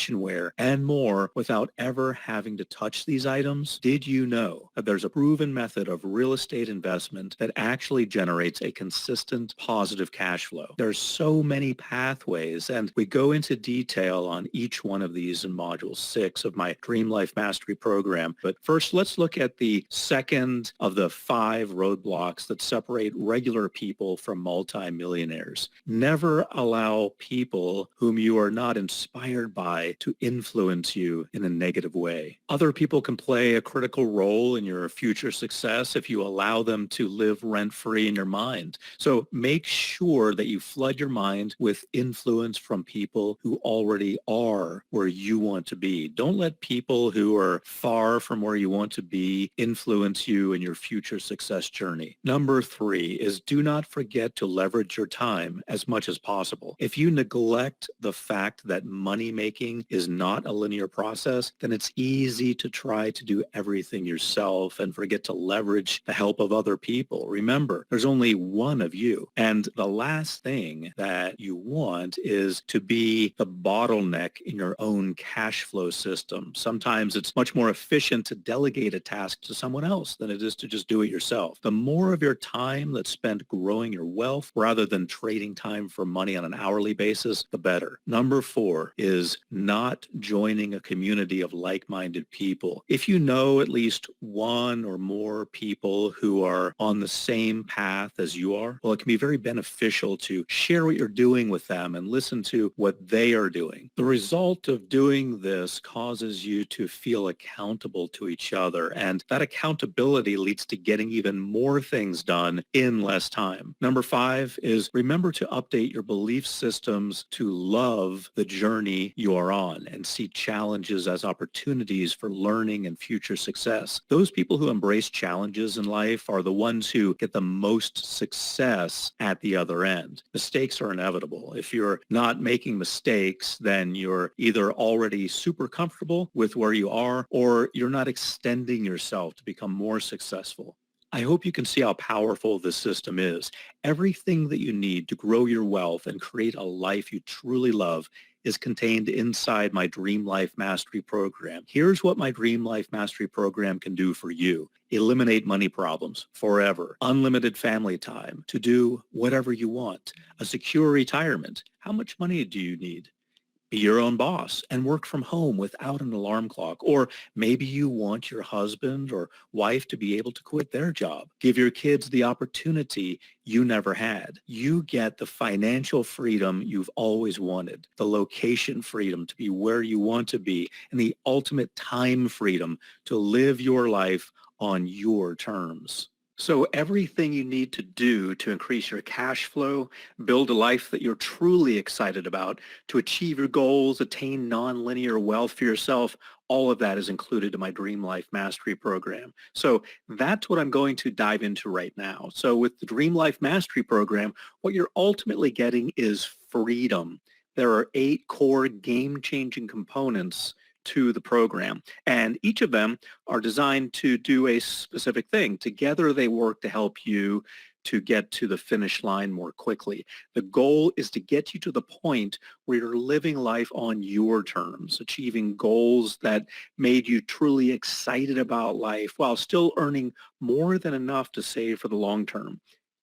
and more without ever having to touch these items? Did you know that there's a proven method of real estate investment that actually generates a consistent positive cash flow? There's so many pathways, and we go into detail on each one of these in Module 6 of my Dream Life Mastery program. But first, let's look at the second of the 5 roadblocks that separate regular people from multimillionaires. Never allow people whom you are not inspired by to influence you in a negative way. Other people can play a critical role in your future success if you allow them to live rent-free in your mind. So make sure that you flood your mind with influence from people who already are where you want to be. Don't let people who are far from where you want to be influence you in your future success journey. Number 3 is do not forget to leverage your time as much as possible. If you neglect the fact that money making is not a linear process, then it's easy to try to do everything yourself and forget to leverage the help of other people. Remember, there's only one of you. And the last thing that you want is to be the bottleneck in your own cash flow system. Sometimes it's much more efficient to delegate a task to someone else than it is to just do it yourself. The more of your time that's spent growing your wealth rather than trading time for money on an hourly basis, the better. Number 4 is not joining a community of like-minded people. If you know at least one or more people who are on the same path as you are, well, it can be very beneficial to share what you're doing with them and listen to what they are doing. The result of doing this causes you to feel accountable to each other, and that accountability leads to getting even more things done in less time. Number 5 is remember to update your belief systems to love the journey you are on and see challenges as opportunities for learning and future success. Those people who embrace challenges in life are the ones who get the most success at the other end. Mistakes are inevitable. If you're not making mistakes, then you're either already super comfortable with where you are or you're not extending yourself to become more successful. I hope you can see how powerful this system is. Everything that you need to grow your wealth and create a life you truly love is contained inside my Dream Life Mastery program. Here's what my Dream Life Mastery program can do for you. Eliminate money problems forever. Unlimited family time to do whatever you want. A secure retirement. How much money do you need? Be your own boss and work from home without an alarm clock. Or maybe you want your husband or wife to be able to quit their job. Give your kids the opportunity you never had. You get the financial freedom you've always wanted, the location freedom to be where you want to be, and the ultimate time freedom to live your life on your terms. So everything you need to do to increase your cash flow, build a life that you're truly excited about, to achieve your goals, attain nonlinear wealth for yourself, all of that is included in my Dream Life Mastery program. So that's what I'm going to dive into right now. So with the Dream Life Mastery program, what you're ultimately getting is freedom. There are 8 core game-changing components to the program, and each of them are designed to do a specific thing. Together, they work to help you to get to the finish line more quickly. The goal is to get you to the point where you're living life on your terms, achieving goals that made you truly excited about life while still earning more than enough to save for the long term.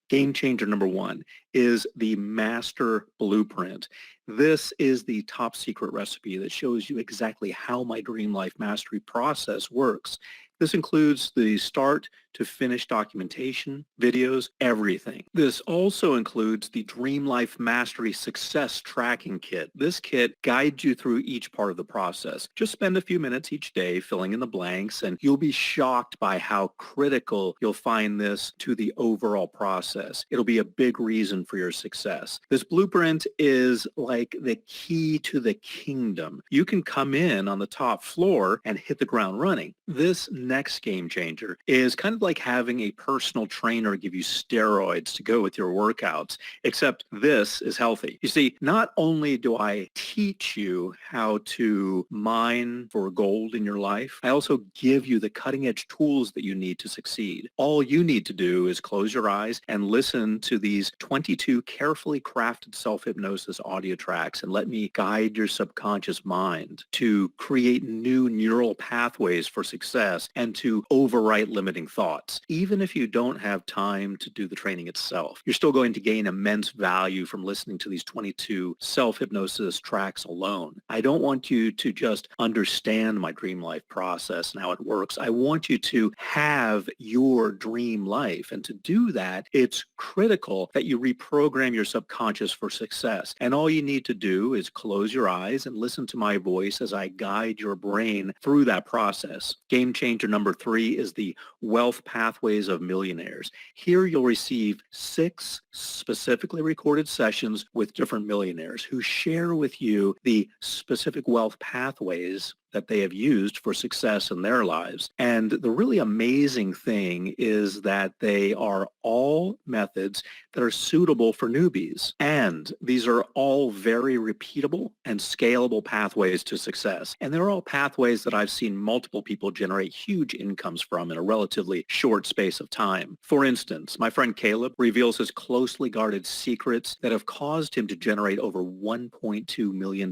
Game changer number one is the master blueprint. This is the top secret recipe that shows you exactly how my dream life mastery process works. This includes the start to finish documentation, videos, everything. This also includes the Dream Life Mastery Success Tracking Kit. This kit guides you through each part of the process. Just spend a few minutes each day filling in the blanks, and you'll be shocked by how critical you'll find this to the overall process. It'll be a big reason for your success. This blueprint is like the key to the kingdom. You can come in on the top floor and hit the ground running. This next game changer is kind of like having a personal trainer give you steroids to go with your workouts, except this is healthy. You see, not only do I teach you how to mine for gold in your life, I also give you the cutting edge tools that you need to succeed. All you need to do is close your eyes and listen to these 22 carefully crafted self-hypnosis audio tracks and let me guide your subconscious mind to create new neural pathways for success and to overwrite limiting thoughts. Even if you don't have time to do the training itself, you're still going to gain immense value from listening to these 22 self-hypnosis tracks alone. I don't want you to just understand my dream life process and how it works. I want you to have your dream life. And to do that, it's critical that you reprogram your subconscious for success. And all you need to do is close your eyes and listen to my voice as I guide your brain through that process. Game changer number 3 is the Wealth Pathways of Millionaires. Here you'll receive 6 specifically recorded sessions with different millionaires who share with you the specific wealth pathways that they have used for success in their lives. And the really amazing thing is that they are all methods that are suitable for newbies. And these are all very repeatable and scalable pathways to success. And they're all pathways that I've seen multiple people generate huge incomes from in a relatively short space of time. For instance, my friend Caleb reveals his closely guarded secrets that have caused him to generate over $1.2 million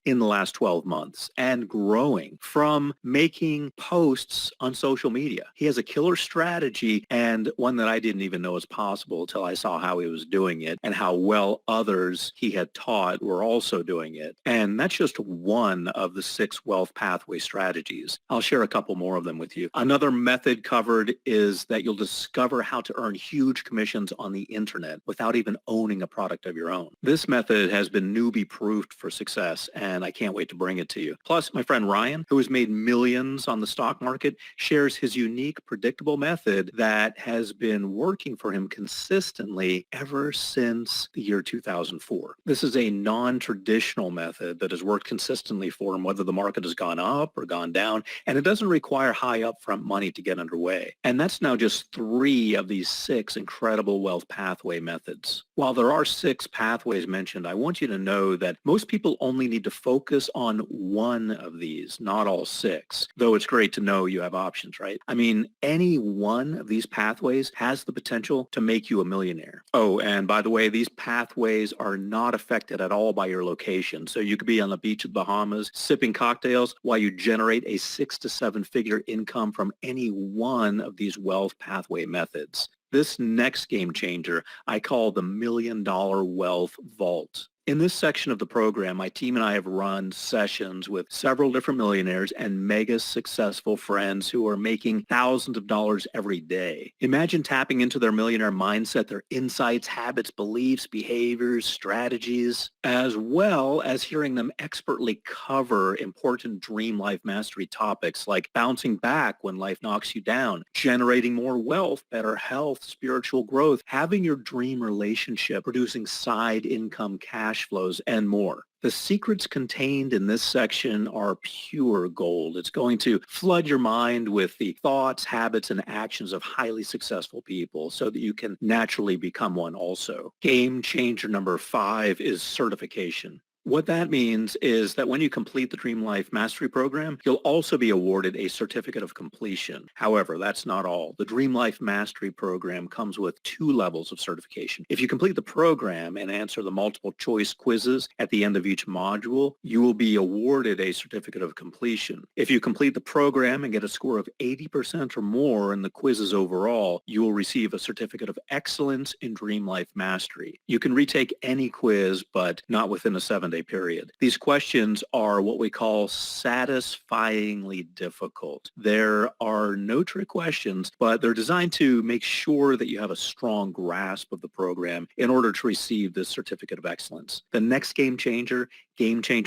in the last 12 months and growing from making posts on social media. He has a killer strategy and one that I didn't even know was possible until I saw how he was doing it and how well others he had taught were also doing it. And that's just one of the 6 wealth pathway strategies. I'll share a couple more of them with you. Another method covered is that you'll discover how to earn huge commissions on the internet without even owning a product of your own. This method has been newbie proofed for success, and I can't wait to bring it to you. Plus, my friend Ryan, who has made millions on the stock market, shares his unique, predictable method that has been working for him consistently ever since the year 2004. This is a non-traditional method that has worked consistently for him, whether the market has gone up or gone down, and it doesn't require high upfront money to get underway. And that's now just 3 of these 6 incredible wealth pathway methods. While there are 6 pathways mentioned, I want you to know that most people only need to focus on one of these, not all 6, though it's great to know you have options, right? I mean, any one of these pathways has the potential to make you a millionaire. Oh, and by the way, these pathways are not affected at all by your location. So you could be on the beach of the Bahamas sipping cocktails while you generate a 6 to 7 figure income from any one of these wealth pathway methods. This next game changer I call the $1 Million Wealth Vault. In this section of the program, my team and I have run sessions with several different millionaires and mega successful friends who are making thousands of dollars every day. Imagine tapping into their millionaire mindset, their insights, habits, beliefs, behaviors, strategies, as well as hearing them expertly cover important dream life mastery topics like bouncing back when life knocks you down, generating more wealth, better health, spiritual growth, having your dream relationship, producing side income cash flows, and more. The secrets contained in this section are pure gold. It's going to flood your mind with the thoughts, habits, and actions of highly successful people so that you can naturally become one also. Game changer number 5 is certification. What that means is that when you complete the Dream Life Mastery Program, you'll also be awarded a certificate of completion. However, that's not all. The Dream Life Mastery Program comes with 2 levels of certification. If you complete the program and answer the multiple choice quizzes at the end of each module, you will be awarded a certificate of completion. If you complete the program and get a score of 80% or more in the quizzes overall, you will receive a certificate of excellence in Dream Life Mastery. You can retake any quiz, but not within a 7-day period. These questions are what we call satisfyingly difficult. There are no trick questions, but they're designed to make sure that you have a strong grasp of the program in order to receive this certificate of excellence. The next game changer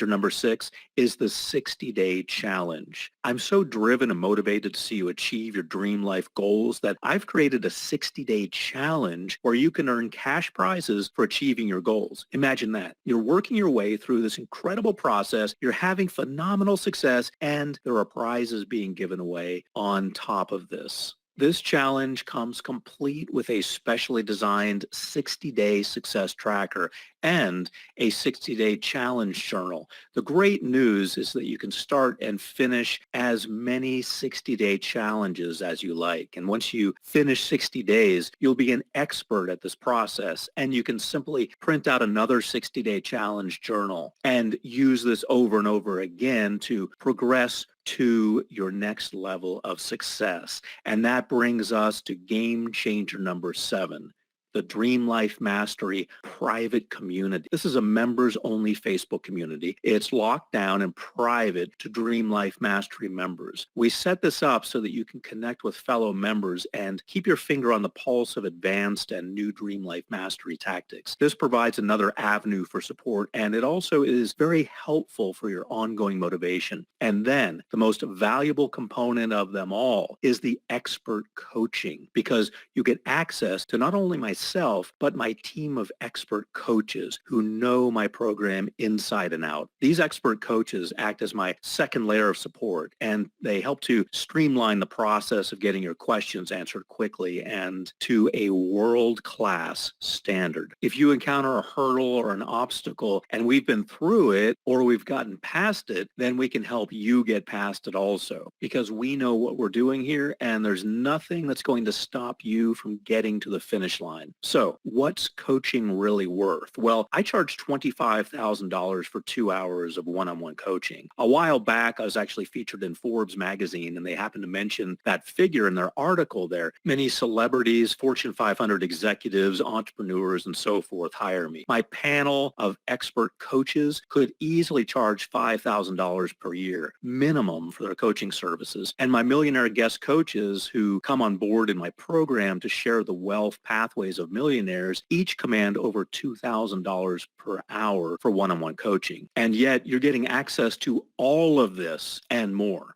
number 6, is the 60-day challenge. I'm so driven and motivated to see you achieve your dream life goals that I've created a 60-day challenge where you can earn cash prizes for achieving your goals. Imagine that. You're working your way through this incredible process, you're having phenomenal success, and there are prizes being given away on top of this. This challenge comes complete with a specially designed 60-day success tracker and a 60-day challenge journal. The great news is that you can start and finish as many 60-day challenges as you like. And once you finish 60 days, you'll be an expert at this process, and you can simply print out another 60-day challenge journal and use this over and over again to progress to your next level of success. And that brings us to game changer number 7, the Dream Life Mastery private community. This is a members-only Facebook community. It's locked down and private to Dream Life Mastery members. We set this up so that you can connect with fellow members and keep your finger on the pulse of advanced and new Dream Life Mastery tactics. This provides another avenue for support, and it also is very helpful for your ongoing motivation. And then the most valuable component of them all is the expert coaching, because you get access to not only myself, but my team of expert coaches who know my program inside and out. These expert coaches act as my second layer of support, and they help to streamline the process of getting your questions answered quickly and to a world-class standard. If you encounter a hurdle or an obstacle and we've been through it or we've gotten past it, then we can help you get past it also, because we know what we're doing here and there's nothing that's going to stop you from getting to the finish line. So what's coaching really worth? Well, I charge $25,000 for 2 hours of one-on-one coaching. A while back, I was actually featured in Forbes magazine, and they happened to mention that figure in their article there. Many celebrities, Fortune 500 executives, entrepreneurs, and so forth hire me. My panel of expert coaches could easily charge $5,000 per year minimum for their coaching services. And my millionaire guest coaches who come on board in my program to share the wealth pathways of millionaires each command over $2,000 per hour for one-on-one coaching. And yet you're getting access to all of this and more.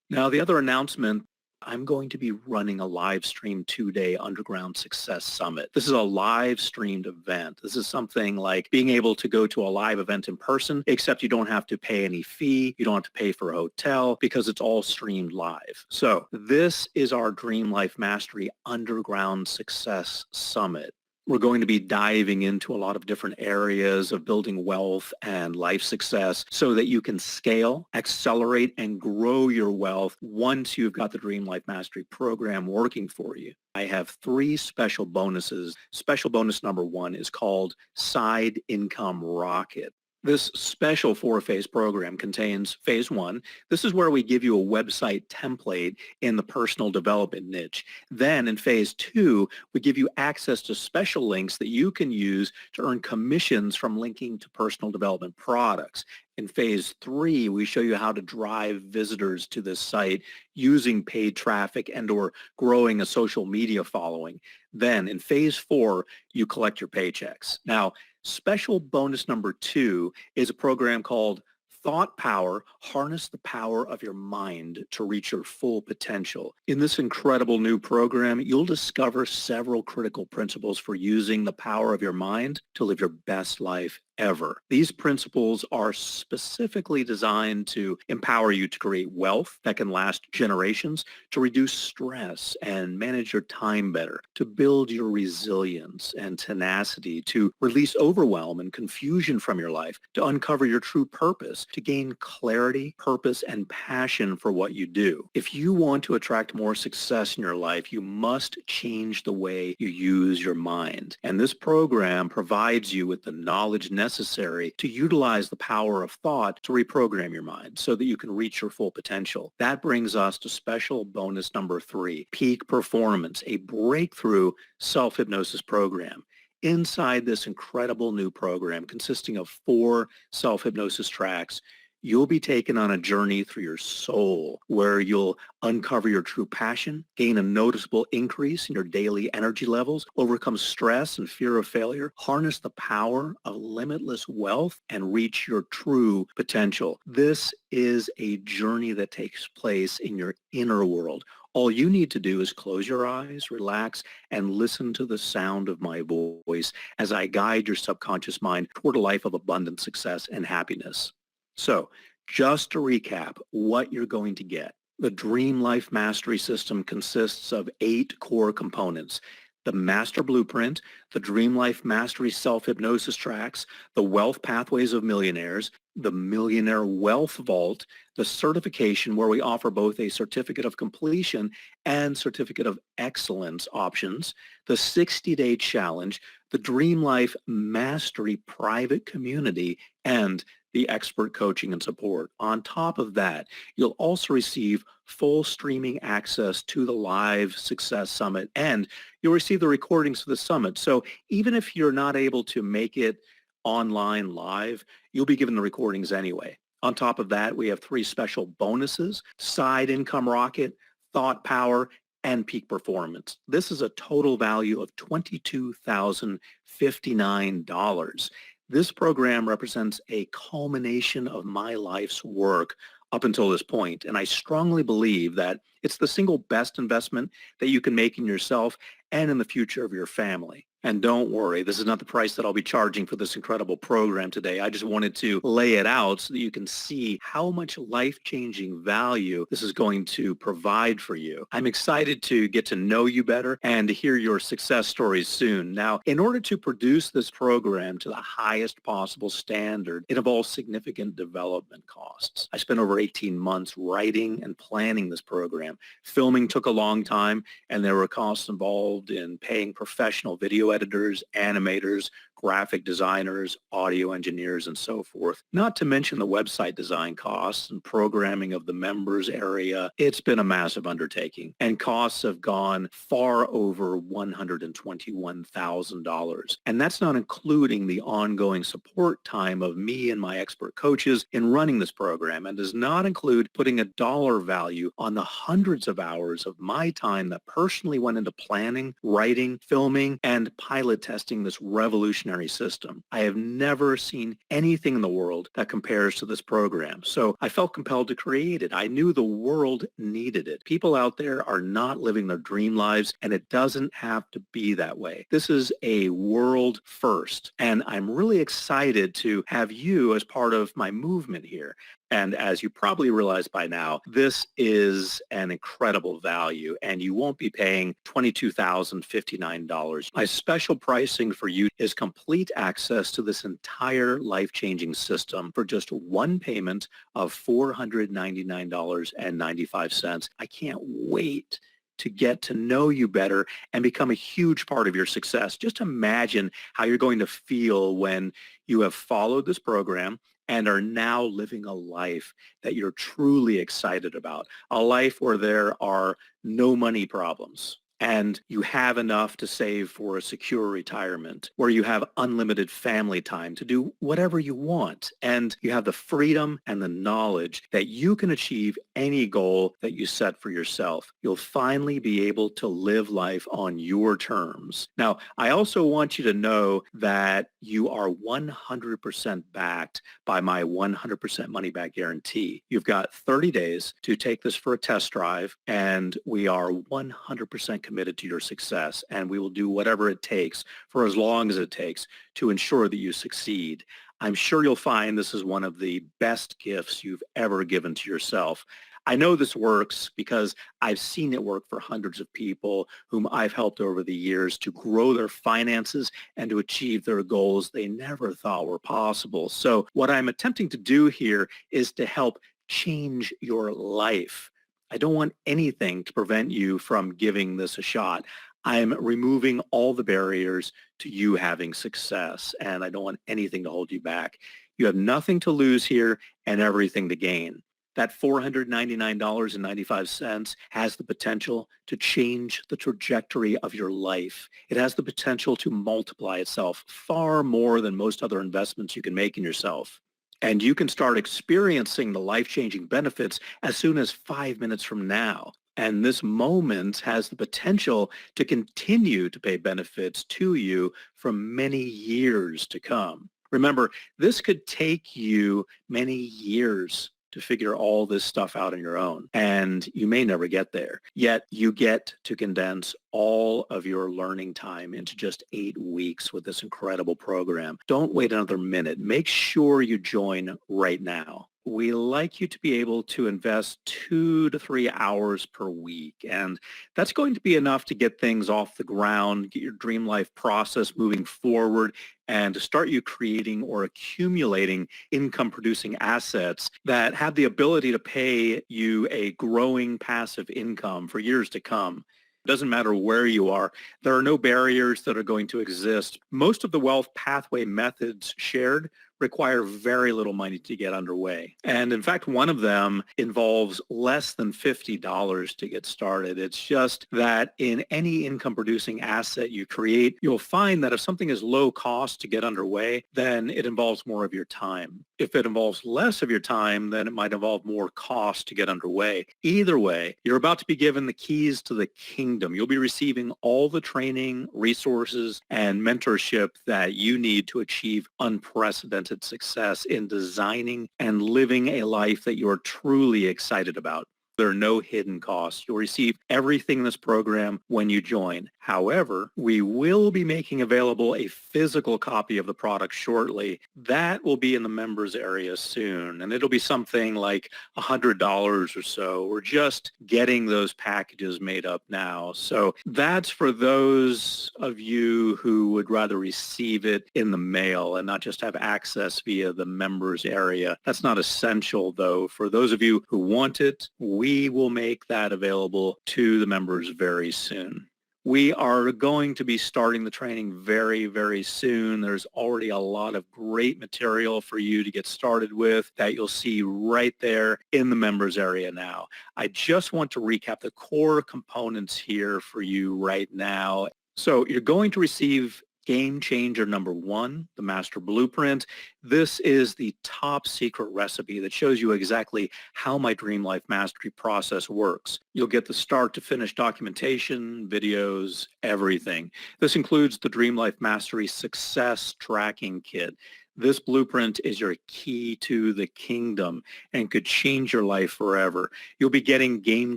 Now, the other announcement, I'm going to be running a live stream 2-day Underground Success Summit. This is a live streamed event. This is something like being able to go to a live event in person, except you don't have to pay any fee. You don't have to pay for a hotel because it's all streamed live. So this is our Dream Life Mastery Underground Success Summit. We're going to be diving into a lot of different areas of building wealth and life success so that you can scale, accelerate, and grow your wealth once you've got the Dream Life Mastery program working for you. I have 3 special bonuses. Special bonus number 1 is called Side Income Rocket. This special 4-phase program contains phase 1. This is where we give you a website template in the personal development niche. Then in phase 2, we give you access to special links that you can use to earn commissions from linking to personal development products. In phase 3, we show you how to drive visitors to this site using paid traffic and or growing a social media following. Then in phase 4, you collect your paychecks. Now, special bonus number 2 is a program called Thought Power, Harness the Power of Your Mind to Reach Your Full Potential. In this incredible new program, you'll discover several critical principles for using the power of your mind to live your best life ever. These principles are specifically designed to empower you to create wealth that can last generations, to reduce stress and manage your time better, to build your resilience and tenacity, to release overwhelm and confusion from your life, to uncover your true purpose, to gain clarity, purpose, and passion for what you do. If you want to attract more success in your life, you must change the way you use your mind. And this program provides you with the knowledge necessary to utilize the power of thought to reprogram your mind so that you can reach your full potential. That brings us to special bonus number 3, Peak Performance, a breakthrough self-hypnosis program. Inside this incredible new program consisting of 4 self-hypnosis tracks, you'll be taken on a journey through your soul where you'll uncover your true passion, gain a noticeable increase in your daily energy levels, overcome stress and fear of failure, harness the power of limitless wealth, and reach your true potential. This is a journey that takes place in your inner world. All you need to do is close your eyes, relax, and listen to the sound of my voice as I guide your subconscious mind toward a life of abundant success and happiness. So just to recap what you're going to get, the Dream Life Mastery System consists of 8 core components: the Master Blueprint, the Dream Life Mastery Self-Hypnosis Tracks, the Wealth Pathways of Millionaires, the Millionaire Wealth Vault, the certification where we offer both a certificate of completion and certificate of excellence options, the 60-day challenge, the Dream Life Mastery private community, and the expert coaching and support. On top of that, you'll also receive full streaming access to the live Success Summit, and you'll receive the recordings of the summit. So even if you're not able to make it online live, you'll be given the recordings anyway. On top of that, we have 3 special bonuses: Side Income Rocket, Thought Power, and Peak Performance. This is a total value of $22,059. This program represents a culmination of my life's work up until this point, and I strongly believe that it's the single best investment that you can make in yourself and in the future of your family. And don't worry, this is not the price that I'll be charging for this incredible program today. I just wanted to lay it out so that you can see how much life-changing value this is going to provide for you. I'm excited to get to know you better and to hear your success stories soon. Now, in order to produce this program to the highest possible standard, it involves significant development costs. I spent over 18 months writing and planning this program. Filming took a long time, and there were costs involved in paying professional video editors, animators, graphic designers, audio engineers, and so forth. Not to mention the website design costs and programming of the members area. It's been a massive undertaking, and costs have gone far over $121,000. And that's not including the ongoing support time of me and my expert coaches in running this program, and does not include putting a dollar value on the hundreds of hours of my time that personally went into planning, writing, filming, and pilot testing this revolutionary system. I have never seen anything in the world that compares to this program. So I felt compelled to create it. I knew the world needed it. People out there are not living their dream lives, and it doesn't have to be that way. This is a world first, and I'm really excited to have you as part of my movement here. And as you probably realize by now, this is an incredible value, and you won't be paying $22,059. My special pricing for you is complete access to this entire life-changing system for just one payment of $499.95. I can't wait to get to know you better and become a huge part of your success. Just imagine how you're going to feel when you have followed this program and are now living a life that you're truly excited about, a life where there are no money problems, and you have enough to save for a secure retirement, where you have unlimited family time to do whatever you want, and you have the freedom and the knowledge that you can achieve any goal that you set for yourself. You'll finally be able to live life on your terms. Now, I also want you to know that you are 100% backed by my 100% money back guarantee. You've got 30 days to take this for a test drive, and we are 100% committed to your success, and we will do whatever it takes for as long as it takes to ensure that you succeed. I'm sure you'll find this is one of the best gifts you've ever given to yourself. I know this works because I've seen it work for hundreds of people whom I've helped over the years to grow their finances and to achieve their goals they never thought were possible. So what I'm attempting to do here is to help change your life. I don't want anything to prevent you from giving this a shot. I'm removing all the barriers to you having success, and I don't want anything to hold you back. You have nothing to lose here and everything to gain. That $499.95 has the potential to change the trajectory of your life. It has the potential to multiply itself far more than most other investments you can make in yourself. And you can start experiencing the life-changing benefits as soon as 5 minutes from now. And this moment has the potential to continue to pay benefits to you for many years to come. Remember, this could take you many years to figure all this stuff out on your own, and you may never get there. Yet you get to condense all of your learning time into just 8 weeks with this incredible program. Don't wait another minute. Make sure you join right now. We like you to be able to invest 2 to 3 hours per week, and that's going to be enough to get things off the ground, get your dream life process moving forward, and to start you creating or accumulating income-producing assets that have the ability to pay you a growing passive income for years to come. It doesn't matter where you are. There are no barriers that are going to exist. Most of the wealth pathway methods shared require very little money to get underway. And in fact, one of them involves less than $50 to get started. It's just that in any income producing asset you create, you'll find that if something is low cost to get underway, then it involves more of your time. If it involves less of your time, then it might involve more cost to get underway. Either way, you're about to be given the keys to the kingdom. You'll be receiving all the training, resources, and mentorship that you need to achieve unprecedented success in designing and living a life that you're truly excited about. There are no hidden costs. You'll receive everything in this program when you join. However, we will be making available a physical copy of the product shortly. That will be in the members area soon, and it'll be something like $100 or so. We're just getting those packages made up now. So that's for those of you who would rather receive it in the mail and not just have access via the members area. That's not essential, though. For those of you who want it, we will make that available to the members very soon. We are going to be starting the training very, very soon. There's already a lot of great material for you to get started with that you'll see right there in the members area now. I just want to recap the core components here for you right now. So you're going to receive Game Changer number 1, the Master Blueprint. This is the top secret recipe that shows you exactly how my Dream Life Mastery process works. You'll get the start to finish documentation, videos, everything. This includes the Dream Life Mastery Success Tracking Kit. This blueprint is your key to the kingdom and could change your life forever. You'll be getting Game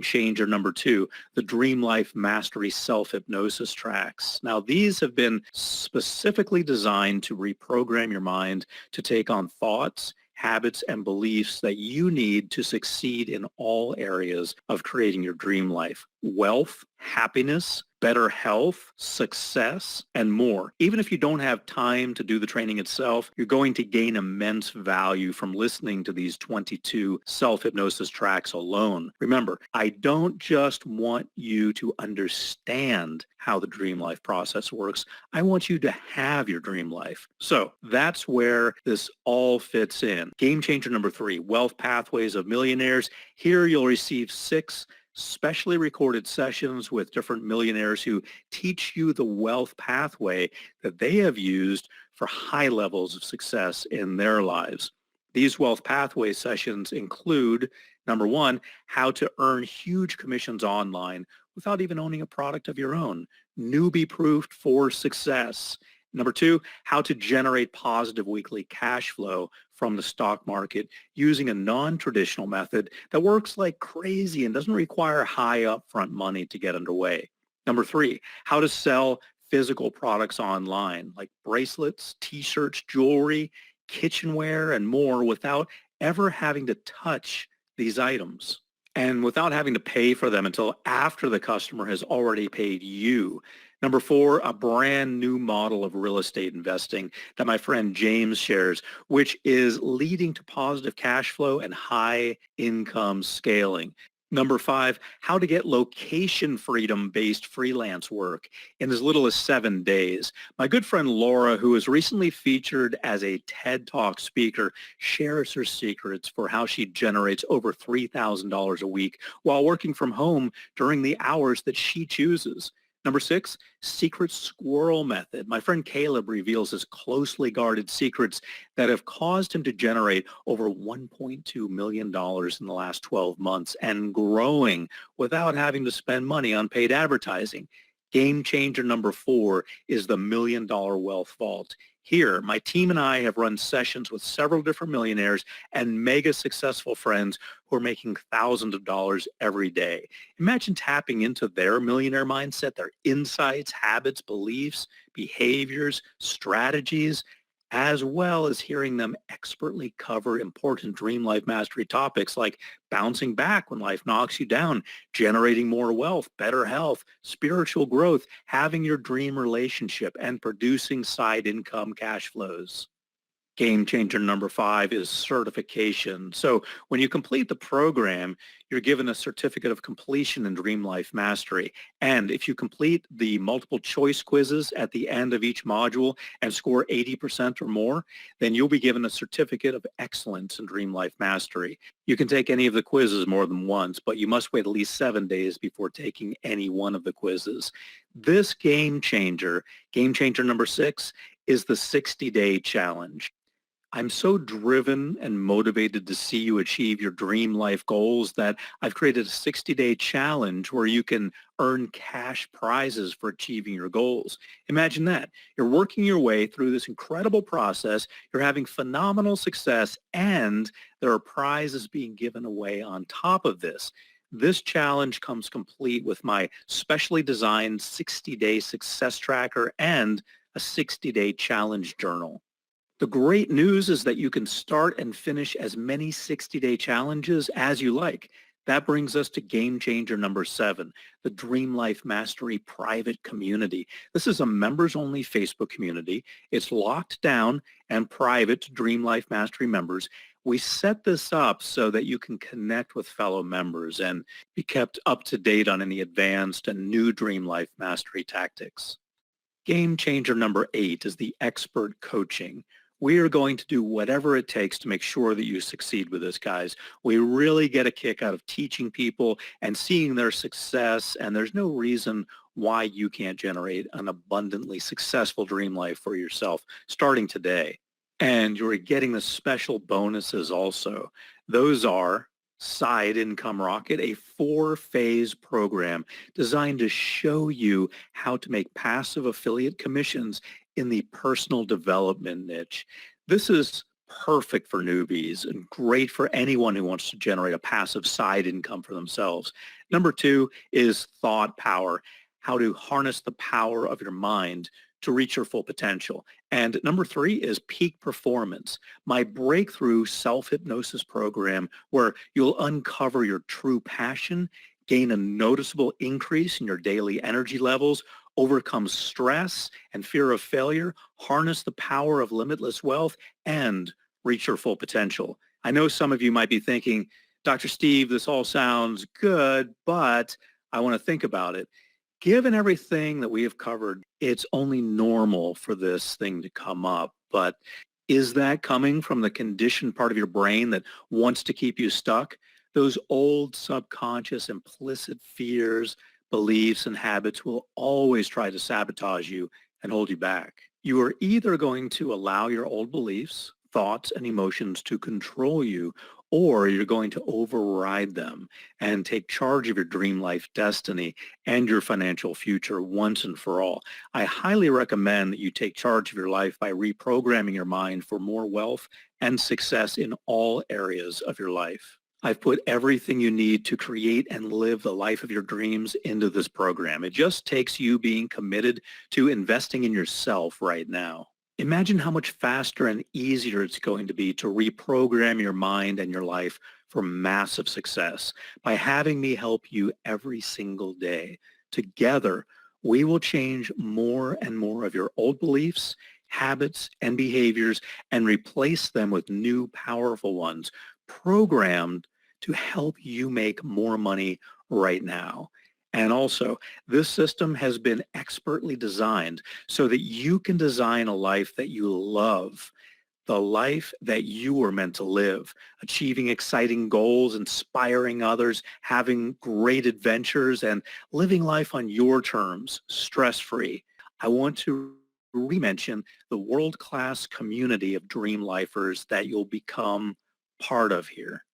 Changer number 2, the Dream Life Mastery Self-Hypnosis Tracks. Now, these have been specifically designed to reprogram your mind to take on thoughts, habits, and beliefs that you need to succeed in all areas of creating your dream life: wealth, happiness, better health, success, and more. Even if you don't have time to do the training itself, you're going to gain immense value from listening to these 22 self-hypnosis tracks alone. Remember, I don't just want you to understand how the dream life process works. I want you to have your dream life. So that's where this all fits in. Game changer number 3, Wealth Pathways of Millionaires. Here you'll receive 6 specially recorded sessions with different millionaires who teach you the wealth pathway that they have used for high levels of success in their lives. These wealth pathway sessions include, number 1, how to earn huge commissions online without even owning a product of your own, newbie-proofed for success. Number 2, how to generate positive weekly cash flow from the stock market using a non-traditional method that works like crazy and doesn't require high upfront money to get underway. Number three, how to sell physical products online like bracelets, t-shirts, jewelry, kitchenware, and more without ever having to touch these items and without having to pay for them until after the customer has already paid you. Number four, a brand new model of real estate investing that my friend James shares, which is leading to positive cash flow and high income scaling. Number five, how to get location freedom-based freelance work in as little as 7 days. My good friend Laura, who was recently featured as a TED Talk speaker, shares her secrets for how she generates over $3,000 a week while working from home during the hours that she chooses. Number six, secret squirrel method. My friend Caleb reveals his closely guarded secrets that have caused him to generate over $1.2 million in the last 12 months and growing without having to spend money on paid advertising. Game changer number four is the $1 Million Wealth Vault. Here, my team and I have run sessions with several different millionaires and mega successful friends who are making thousands of dollars every day. Imagine tapping into their millionaire mindset, their insights, habits, beliefs, behaviors, strategies, as well as hearing them expertly cover important dream life mastery topics like bouncing back when life knocks you down, generating more wealth, better health, spiritual growth, having your dream relationship, and producing side income cash flows. Game changer number five is certification. So when you complete the program, you're given a certificate of completion in Dream Life Mastery. And if you complete the multiple choice quizzes at the end of each module and score 80% or more, then you'll be given a certificate of excellence in Dream Life Mastery. You can take any of the quizzes more than once, but you must wait at least 7 days before taking any one of the quizzes. This game changer number six, is the 60-day challenge. I'm so driven and motivated to see you achieve your dream life goals that I've created a 60-day challenge where you can earn cash prizes for achieving your goals. Imagine that. You're working your way through this incredible process. You're having phenomenal success, and there are prizes being given away on top of this. This challenge comes complete with my specially designed 60-day success tracker and a 60-day challenge journal. The great news is that you can start and finish as many 60-day challenges as you like. That brings us to game changer number seven, the Dream Life Mastery private community. This is a members-only Facebook community. It's locked down and private to Dream Life Mastery members. We set this up so that you can connect with fellow members and be kept up to date on any advanced and new Dream Life Mastery tactics. Game changer number eight is the expert coaching. We are going to do whatever it takes to make sure that you succeed with this, guys. We really get a kick out of teaching people and seeing their success, and there's no reason why you can't generate an abundantly successful dream life for yourself starting today. And you're getting the special bonuses also. Those are Side Income Rocket, a 4-phase program designed to show you how to make passive affiliate commissions in the personal development niche. This is perfect for newbies and great for anyone who wants to generate a passive side income for themselves. Number two is thought power, how to harness the power of your mind to reach your full potential. And number three is peak performance, my breakthrough self-hypnosis program where you'll uncover your true passion, gain a noticeable increase in your daily energy levels, overcome stress and fear of failure, harness the power of limitless wealth, and reach your full potential. I know some of you might be thinking, Dr. Steve, this all sounds good, but I want to think about it. Given everything that we have covered, it's only normal for this thing to come up. But is that coming from the conditioned part of your brain that wants to keep you stuck? Those old subconscious implicit fears, beliefs, and habits will always try to sabotage you and hold you back. You are either going to allow your old beliefs, thoughts, and emotions to control you, or you're going to override them and take charge of your dream life destiny and your financial future once and for all. I highly recommend that you take charge of your life by reprogramming your mind for more wealth and success in all areas of your life. I've put everything you need to create and live the life of your dreams into this program. It just takes you being committed to investing in yourself right now. Imagine how much faster and easier it's going to be to reprogram your mind and your life for massive success by having me help you every single day. Together, we will change more and more of your old beliefs, habits, and behaviors and replace them with new powerful ones programmed to help you make more money right now. And also, this system has been expertly designed so that you can design a life that you love, the life that you were meant to live, achieving exciting goals, inspiring others, having great adventures, and living life on your terms, stress-free. I want to re-mention the world-class community of dream lifers that you'll become part of here.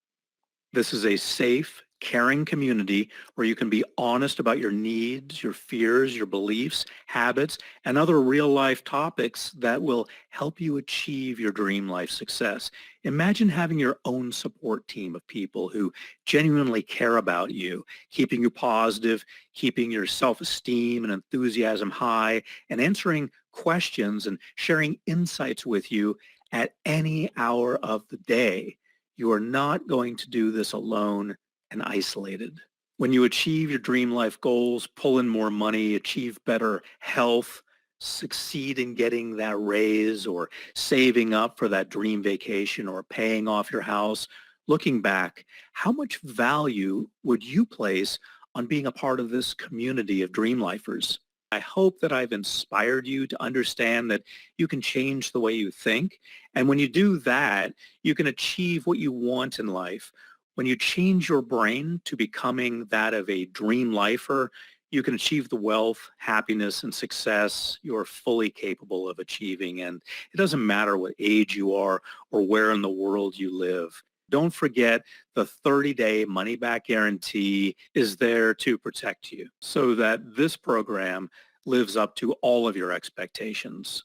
This is a safe, caring community where you can be honest about your needs, your fears, your beliefs, habits, and other real-life topics that will help you achieve your dream life success. Imagine having your own support team of people who genuinely care about you, keeping you positive, keeping your self-esteem and enthusiasm high, and answering questions and sharing insights with you at any hour of the day. You are not going to do this alone and isolated. When you achieve your dream life goals, pull in more money, achieve better health, succeed in getting that raise or saving up for that dream vacation or paying off your house, looking back, how much value would you place on being a part of this community of dream lifers? I hope that I've inspired you to understand that you can change the way you think. And when you do that, you can achieve what you want in life. When you change your brain to becoming that of a dream lifer, you can achieve the wealth, happiness, and success you're fully capable of achieving. And it doesn't matter what age you are or where in the world you live. Don't forget the 30-day money-back guarantee is there to protect you so that this program lives up to all of your expectations.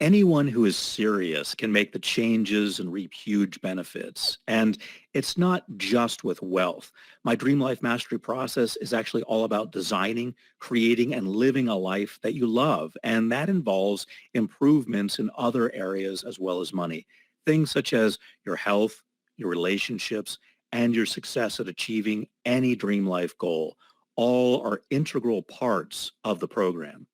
Anyone who is serious can make the changes and reap huge benefits. And it's not just with wealth. My Dream Life Mastery process is actually all about designing, creating, and living a life that you love. And that involves improvements in other areas as well as money. Things such as your health, your relationships, and your success at achieving any dream life goal all are integral parts of the program.